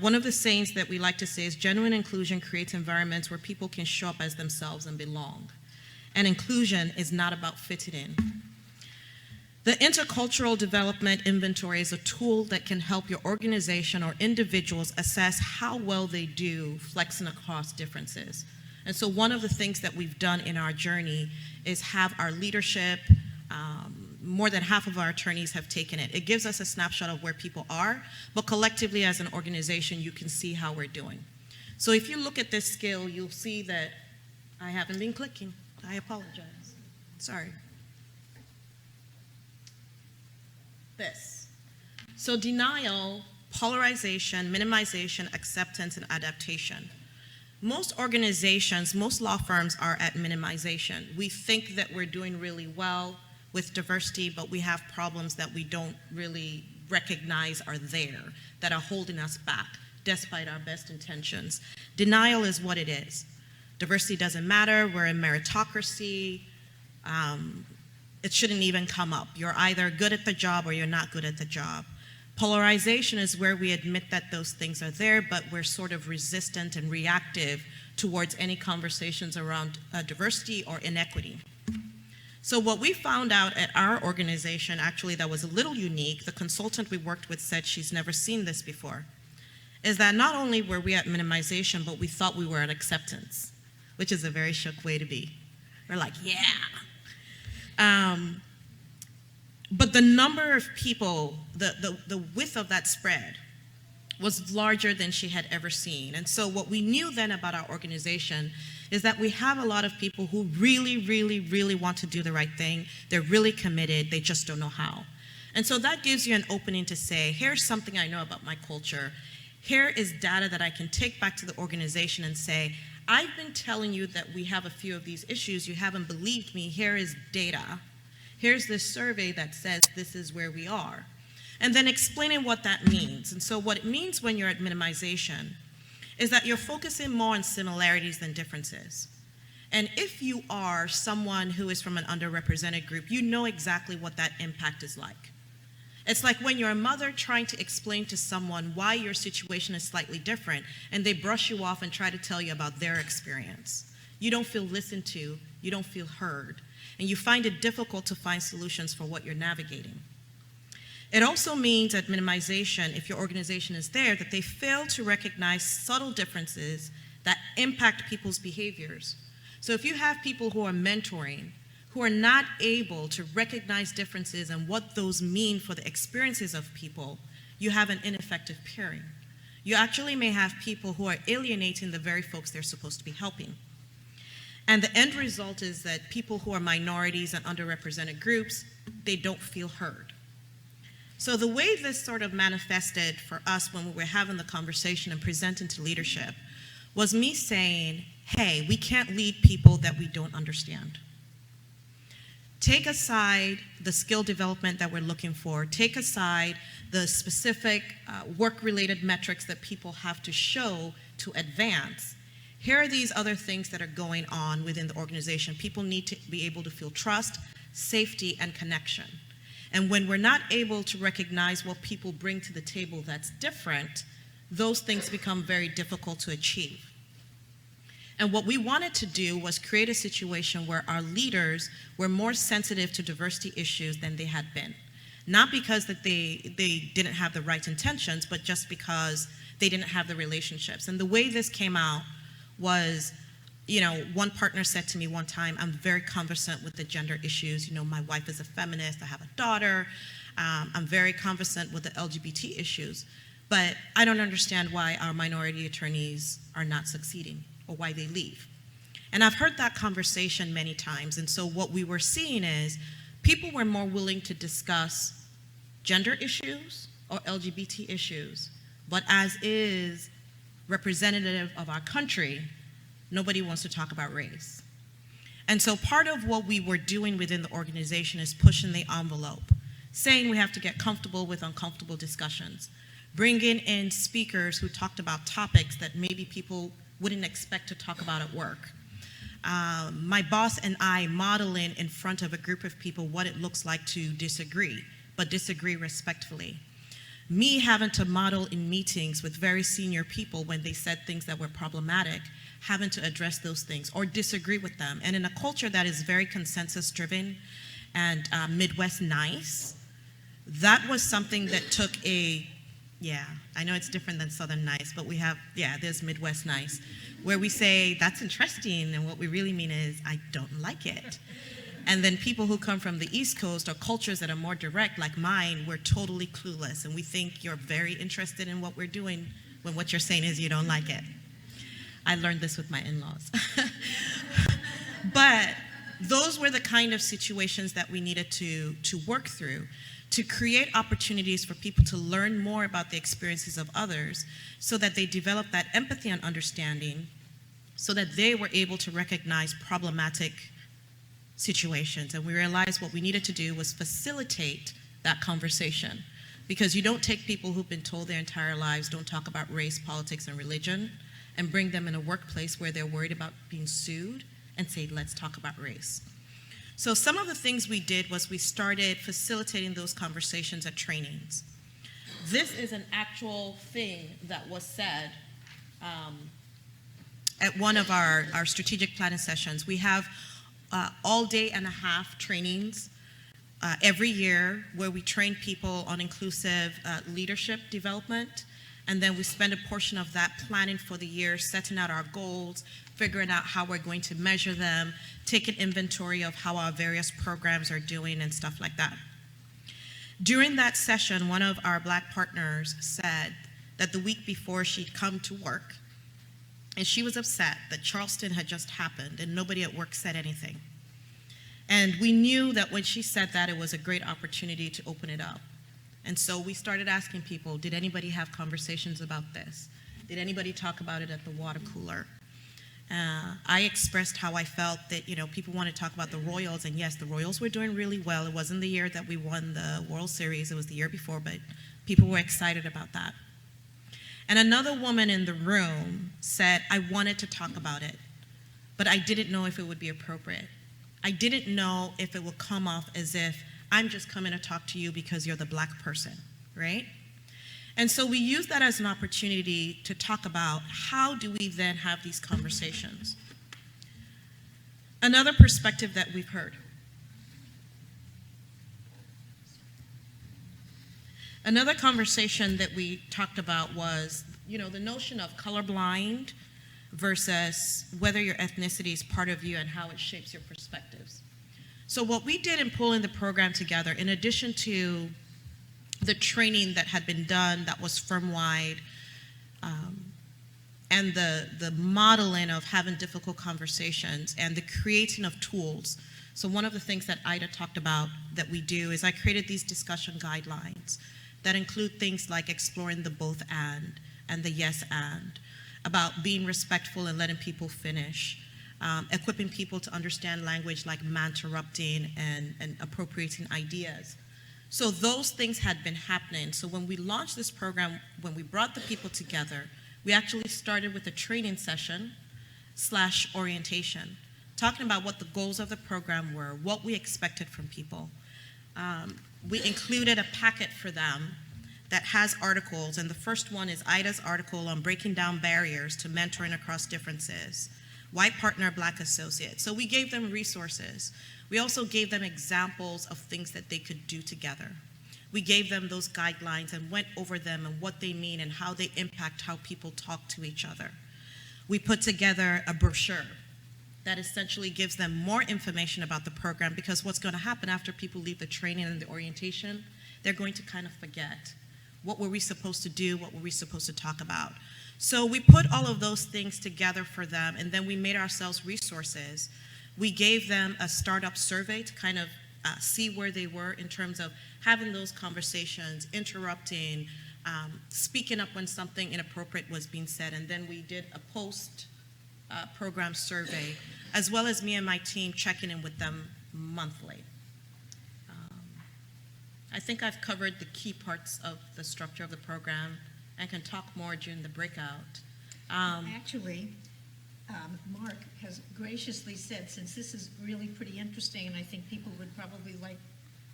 One of the sayings that we like to say is, genuine inclusion creates environments where people can show up as themselves and belong. And inclusion is not about fitting in. The intercultural development inventory is a tool that can help your organization or individuals assess how well they do flexing across differences. And so one of the things that we've done in our journey is have our leadership, more than half of our attorneys have taken it. It gives us a snapshot of where people are, but collectively as an organization, you can see how we're doing. So if you look at this scale, you'll see that I haven't been clicking. I apologize. Sorry. This. So denial, polarization, minimization, acceptance, and adaptation. Most organizations, most law firms are at minimization. We think that we're doing really well with diversity, but we have problems that we don't really recognize are there, that are holding us back, despite our best intentions. Denial is what it is. Diversity doesn't matter, we're in meritocracy, it shouldn't even come up. You're either good at the job or you're not good at the job. Polarization is where we admit that those things are there, but we're sort of resistant and reactive towards any conversations around diversity or inequity. So what we found out at our organization, actually, that was a little unique, the consultant we worked with said she's never seen this before, is that not only were we at minimization, but we thought we were at acceptance, which is a very Shook way to be. We're like, yeah. But the number of people, the width of that spread was larger than she had ever seen. And so what we knew then about our organization is that we have a lot of people who really, really, really want to do the right thing. They're really committed, they just don't know how. And so that gives you an opening to say, here's something I know about my culture. Here is data that I can take back to the organization and say, I've been telling you that we have a few of these issues, you haven't believed me, here is data. Here's this survey that says this is where we are. And then explaining what that means. And so what it means when you're at minimization is that you're focusing more on similarities than differences. And if you are someone who is from an underrepresented group, you know exactly what that impact is like. It's like when you're a mother trying to explain to someone why your situation is slightly different, and they brush you off and try to tell you about their experience. You don't feel listened to, you don't feel heard, and you find it difficult to find solutions for what you're navigating. It also means at minimization, if your organization is there, that they fail to recognize subtle differences that impact people's behaviors. So if you have people who are mentoring, who are not able to recognize differences and what those mean for the experiences of people, you have an ineffective pairing. You actually may have people who are alienating the very folks they're supposed to be helping. And the end result is that people who are minorities and underrepresented groups, they don't feel heard. So the way this sort of manifested for us when we were having the conversation and presenting to leadership was me saying, hey, we can't lead people that we don't understand. Take aside the skill development that we're looking for. Take aside the specific work-related metrics that people have to show to advance. Here are these other things that are going on within the organization. People need to be able to feel trust, safety, and connection. And when we're not able to recognize what people bring to the table that's different, those things become very difficult to achieve. And what we wanted to do was create a situation where our leaders were more sensitive to diversity issues than they had been. Not because that they didn't have the right intentions, but just because they didn't have the relationships. And the way this came out was, one partner said to me one time, I'm very conversant with the gender issues. My wife is a feminist, I have a daughter. I'm very conversant with the LGBT issues, but I don't understand why our minority attorneys are not succeeding or why they leave. And I've heard that conversation many times. And so what we were seeing is people were more willing to discuss gender issues or LGBT issues, but as is representative of our country, nobody wants to talk about race. And so part of what we were doing within the organization is pushing the envelope, saying we have to get comfortable with uncomfortable discussions, bringing in speakers who talked about topics that maybe people wouldn't expect to talk about at work. My boss and I modeling in front of a group of people what it looks like to disagree, but disagree respectfully. Me having to model in meetings with very senior people when they said things that were problematic, having to address those things or disagree with them. And in a culture that is very consensus driven and Midwest nice, that was something that took I know it's different than Southern nice, but there's Midwest nice, where we say, that's interesting, and what we really mean is, I don't like it. And then people who come from the East Coast or cultures that are more direct, like mine, we're totally clueless, and we think you're very interested in what we're doing when what you're saying is you don't like it. I learned this with my in-laws. But those were the kind of situations that we needed to work through, to create opportunities for people to learn more about the experiences of others so that they develop that empathy and understanding so that they were able to recognize problematic situations. And we realized what we needed to do was facilitate that conversation, because you don't take people who've been told their entire lives don't talk about race, politics, and religion and bring them in a workplace where they're worried about being sued and say, let's talk about race. So some of the things we did was we started facilitating those conversations at trainings. This is an actual thing that was said at one of our strategic planning sessions. We have all day and a half trainings every year where we train people on inclusive leadership development. And then we spend a portion of that planning for the year, setting out our goals, figuring out how we're going to measure them, taking inventory of how our various programs are doing and stuff like that. During that session, one of our Black partners said that the week before she'd come to work, and she was upset that Charleston had just happened and nobody at work said anything. And we knew that when she said that, it was a great opportunity to open it up. And so we started asking people, did anybody have conversations about this? Did anybody talk about it at the water cooler? I expressed how I felt that, people want to talk about the Royals, and yes, the Royals were doing really well. It wasn't the year that we won the World Series, it was the year before, but people were excited about that. And another woman in the room said, I wanted to talk about it, but I didn't know if it would be appropriate. I didn't know if it would come off as if I'm just coming to talk to you because you're the Black person, right? And so we use that as an opportunity to talk about how do we then have these conversations. Another perspective that we've heard. Another conversation that we talked about was, the notion of colorblind versus whether your ethnicity is part of you and how it shapes your perspectives. So what we did in pulling the program together, in addition to the training that had been done that was firm-wide, and the modeling of having difficult conversations and the creating of tools. So one of the things that Ida talked about that we do is I created these discussion guidelines that include things like exploring the both and the yes and, about being respectful and letting people finish, equipping people to understand language like man-interrupting and appropriating ideas. So those things had been happening. So when we launched this program, when we brought the people together, we actually started with a training session / orientation, talking about what the goals of the program were, what we expected from people. We included a packet for them that has articles, and the first one is Ida's article on breaking down barriers to mentoring across differences, white partner, Black associate. So we gave them resources. We also gave them examples of things that they could do together. We gave them those guidelines and went over them and what they mean and how they impact how people talk to each other. We put together a brochure that essentially gives them more information about the program, because what's going to happen after people leave the training and the orientation, they're going to kind of forget. What were we supposed to do? What were we supposed to talk about? So we put all of those things together for them, and then we made ourselves resources. We gave them a startup survey to kind of see where they were in terms of having those conversations, interrupting, speaking up when something inappropriate was being said, and then we did a post-program survey, as well as me and my team checking in with them monthly. I think I've covered the key parts of the structure of the program and can talk more during the breakout. Actually, Mark has graciously said, since this is really pretty interesting, and I think people would probably like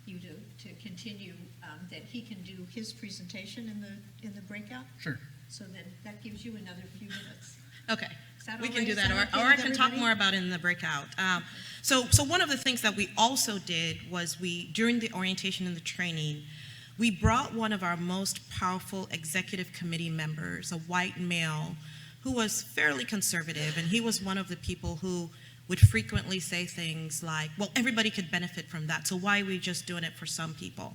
you to continue, that he can do his presentation in the breakout. Sure. So then that gives you another few minutes. Okay, all we can right? do Is that, that okay or I with can talk everybody? more about it in the breakout. So one of the things that we also did was during the orientation and the training, we brought one of our most powerful executive committee members, a white male, who was fairly conservative, and he was one of the people who would frequently say things like, well, everybody could benefit from that, so why are we just doing it for some people?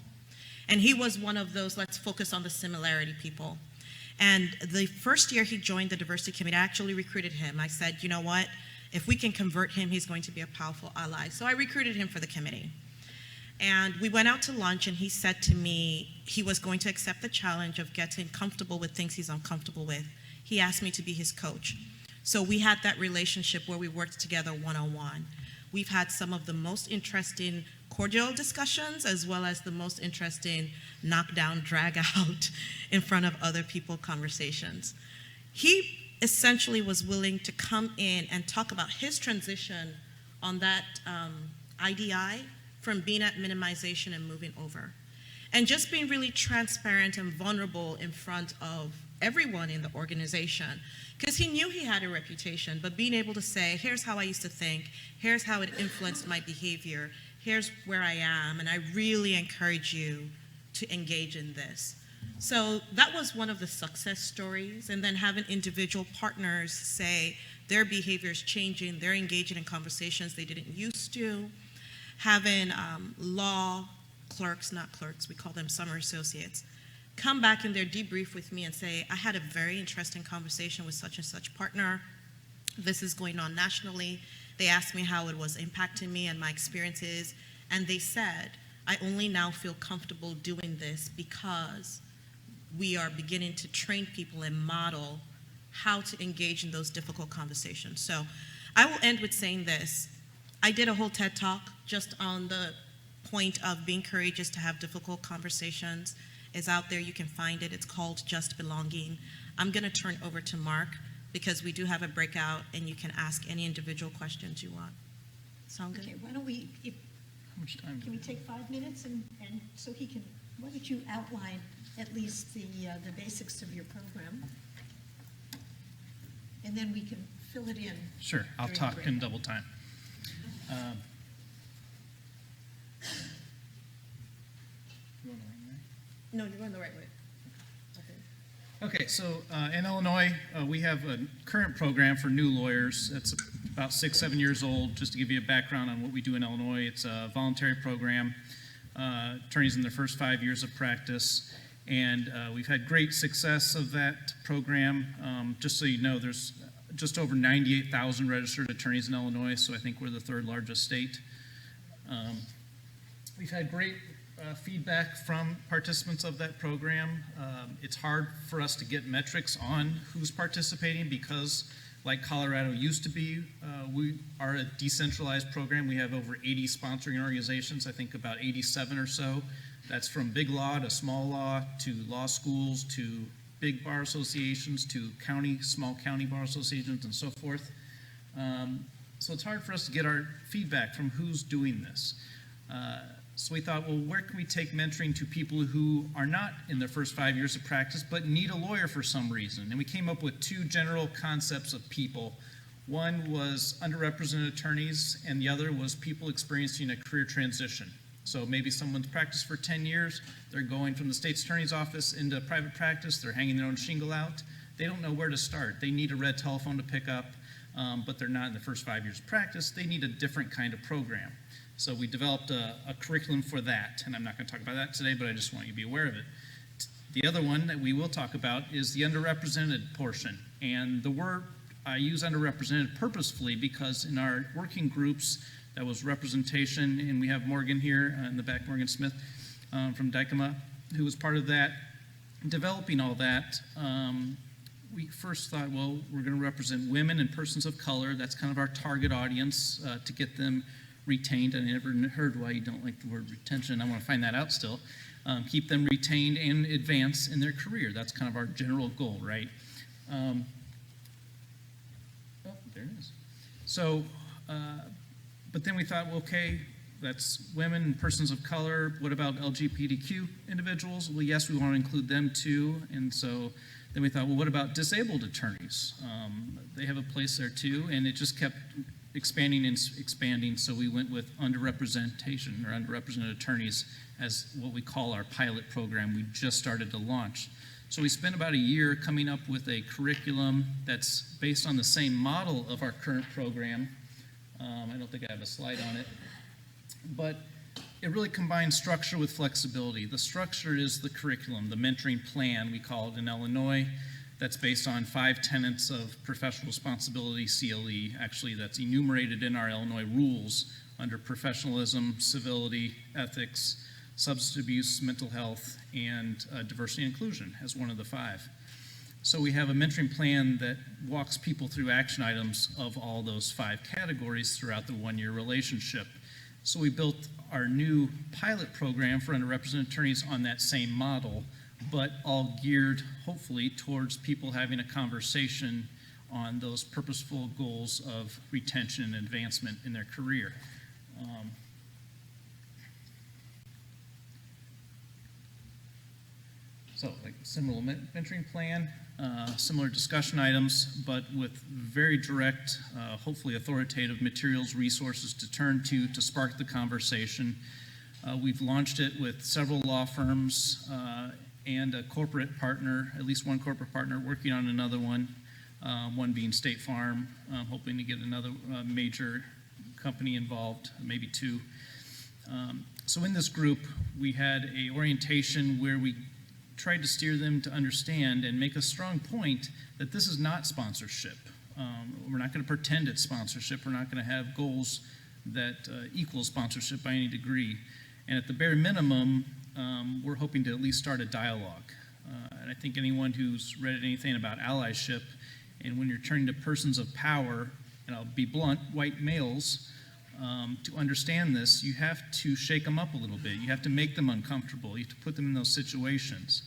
And he was one of those, let's focus on the similarity people. And the first year he joined the diversity committee, I actually recruited him. I said, you know what, if we can convert him, he's going to be a powerful ally. So I recruited him for the committee. And we went out to lunch, and he said to me he was going to accept the challenge of getting comfortable with things he's uncomfortable with. He asked me to be his coach. So we had that relationship where we worked together one-on-one. We've had some of the most interesting cordial discussions, as well as the most interesting knockdown, drag out in front of other people conversations. He essentially was willing to come in and talk about his transition on that IDI from being at minimization and moving over. And just being really transparent and vulnerable in front of everyone in the organization, because he knew he had a reputation, but being able to say, here's how I used to think, here's how it influenced my behavior, here's where I am, and I really encourage you to engage in this. So that was one of the success stories, and then having individual partners say their behavior is changing, they're engaging in conversations they didn't used to, having law clerks, not clerks, we call them summer associates, come back in their debrief with me and say, I had a very interesting conversation with such and such partner. This is going on nationally. They asked me how it was impacting me and my experiences, and they said, I only now feel comfortable doing this because we are beginning to train people and model how to engage in those difficult conversations. So I will end with saying this. I did a whole TED Talk just on the point of being courageous to have difficult conversations. It's out there, you can find it. It's called Just Belonging. I'm gonna turn over to Mark because we do have a breakout and you can ask any individual questions you want. Sound good? Okay, why don't we, if much time? Can we take 5 minutes and so he can, why don't you outline at least the basics of your program? And then we can fill it in. Sure, I'll during talk the in break. double time. No, you're going the right way. Okay, so in Illinois, we have a current program for new lawyers. It's about 6, 7 years old. Just to give you a background on what we do in Illinois, it's a voluntary program, attorneys in their first 5 years of practice. And we've had great success of that program. Just so you know, there's just over 98,000 registered attorneys in Illinois, so I think we're the 3rd largest state. We've had great feedback from participants of that program. It's hard for us to get metrics on who's participating because, like Colorado used to be, we are a decentralized program. We have over 80 sponsoring organizations, I think about 87 or so. That's from big law to small law to law schools to big bar associations to small county bar associations and so forth. So it's hard for us to get our feedback from who's doing this. So we thought, well, where can we take mentoring to people who are not in their first 5 years of practice but need a lawyer for some reason? And we came up with 2 general concepts of people. One was underrepresented attorneys, and the other was people experiencing a career transition. So maybe someone's practiced for 10 years, they're going from the state's attorney's office into private practice, they're hanging their own shingle out. They don't know where to start. They need a red telephone to pick up, but they're not in the first 5 years of practice. They need a different kind of program. So we developed a curriculum for that, and I'm not going to talk about that today, but I just want you to be aware of it. The other one that we will talk about is the underrepresented portion. And the word I use underrepresented purposefully because in our working groups, that was representation, and we have Morgan here in the back, Morgan Smith from Dykema, who was part of that. Developing all that, we first thought, well, we're going to represent women and persons of color. That's kind of our target audience to get them retained. I never heard why you don't like the word retention. I want to find that out still. Keep them retained and advance in their career. That's kind of our general goal, right? Oh, there it is. So, but then we thought, well, okay, that's women and persons of color. What about LGBTQ individuals? Well, yes, we want to include them too. And so then we thought, well, what about disabled attorneys? They have a place there too. And it just kept expanding and expanding, so we went with underrepresentation or underrepresented attorneys as what we call our pilot program we just started to launch. So we spent about a year coming up with a curriculum that's based on the same model of our current program. I don't think I have a slide on it, but it really combines structure with flexibility. The structure is the curriculum, the mentoring plan, we call it in Illinois. That's based on 5 tenets of professional responsibility, CLE. Actually, that's enumerated in our Illinois rules under professionalism, civility, ethics, substance abuse, mental health, and diversity and inclusion as one of the 5. So we have a mentoring plan that walks people through action items of all those 5 categories throughout the 1-year relationship. So we built our new pilot program for underrepresented attorneys on that same model, but all geared, hopefully, towards people having a conversation on those purposeful goals of retention and advancement in their career. So, like similar mentoring plan, similar discussion items, but with very direct, hopefully authoritative materials, resources to turn to spark the conversation. We've launched it with several law firms, and a corporate partner, at least one corporate partner, working on another one being State Farm, hoping to get another major company involved, maybe 2. So in this group, we had a orientation where we tried to steer them to understand and make a strong point that this is not sponsorship. We're not going to pretend it's sponsorship. We're not going to have goals that equal sponsorship by any degree. And at the bare minimum, we're hoping to at least start a dialogue. And I think anyone who's read anything about allyship, and when you're turning to persons of power, and I'll be blunt, white males, to understand this, you have to shake them up a little bit. You have to make them uncomfortable. You have to put them in those situations.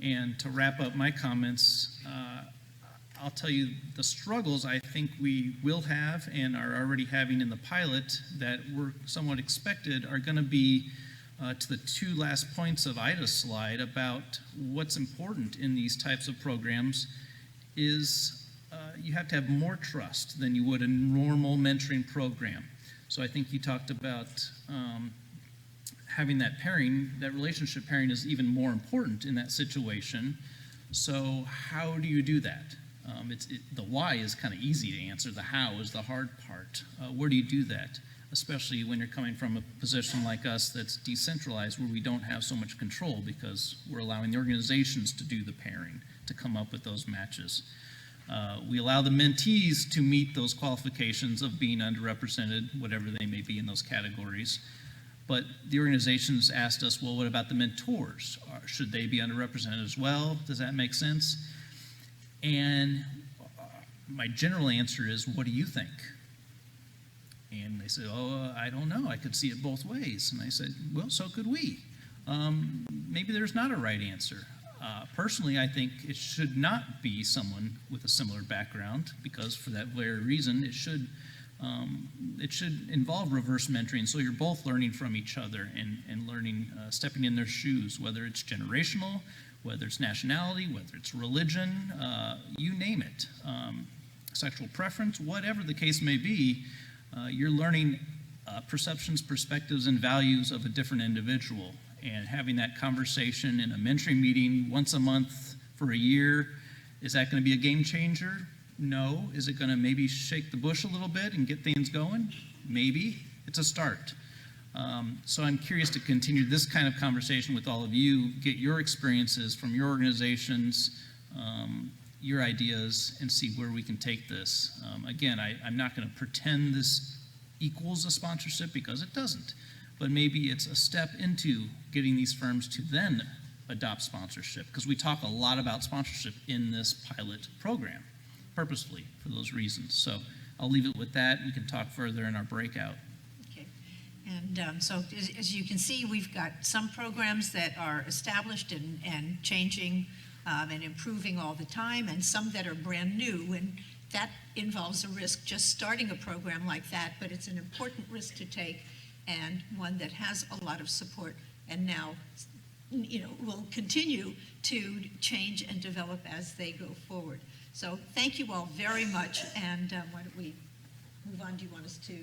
And to wrap up my comments, I'll tell you the struggles I think we will have and are already having in the pilot that were somewhat expected are going to be to the two last points of Ida's slide about what's important in these types of programs is you have to have more trust than you would a normal mentoring program. So I think you talked about having that pairing, that relationship pairing is even more important in that situation. So how do you do that? The why is kind of easy to answer. The how is the hard part. Where do you do that? Especially when you're coming from a position like us that's decentralized, where we don't have so much control because we're allowing the organizations to do the pairing, to come up with those matches. We allow the mentees to meet those qualifications of being underrepresented, whatever they may be in those categories. But the organizations asked us, well, what about the mentors? Should they be underrepresented as well? Does that make sense? And my general answer is, what do you think? And they said, oh, I don't know. I could see it both ways. And I said, well, so could we. Maybe there's not a right answer. Personally, I think it should not be someone with a similar background, because for that very reason, it should involve reverse mentoring, so you're both learning from each other and learning, stepping in their shoes, whether it's generational, whether it's nationality, whether it's religion, you name it, sexual preference, whatever the case may be, you're learning perceptions, perspectives, and values of a different individual. And having that conversation in a mentoring meeting once a month for a year, is that going to be a game changer? No. Is it going to maybe shake the bush a little bit and get things going? Maybe. It's a start. So I'm curious to continue this kind of conversation with all of you, get your experiences from your organizations, your ideas, and see where we can take this. Again, I'm not going to pretend this equals a sponsorship, because it doesn't. But maybe it's a step into getting these firms to then adopt sponsorship, because we talk a lot about sponsorship in this pilot program, purposefully for those reasons. So I'll leave it with that. We can talk further in our breakout. Okay. And so as you can see, we've got some programs that are established and changing and improving all the time, and some that are brand new, and that involves a risk just starting a program like that, but it's an important risk to take, and one that has a lot of support, and now, will continue to change and develop as they go forward. So thank you all very much, and why don't we move on? Do you want us to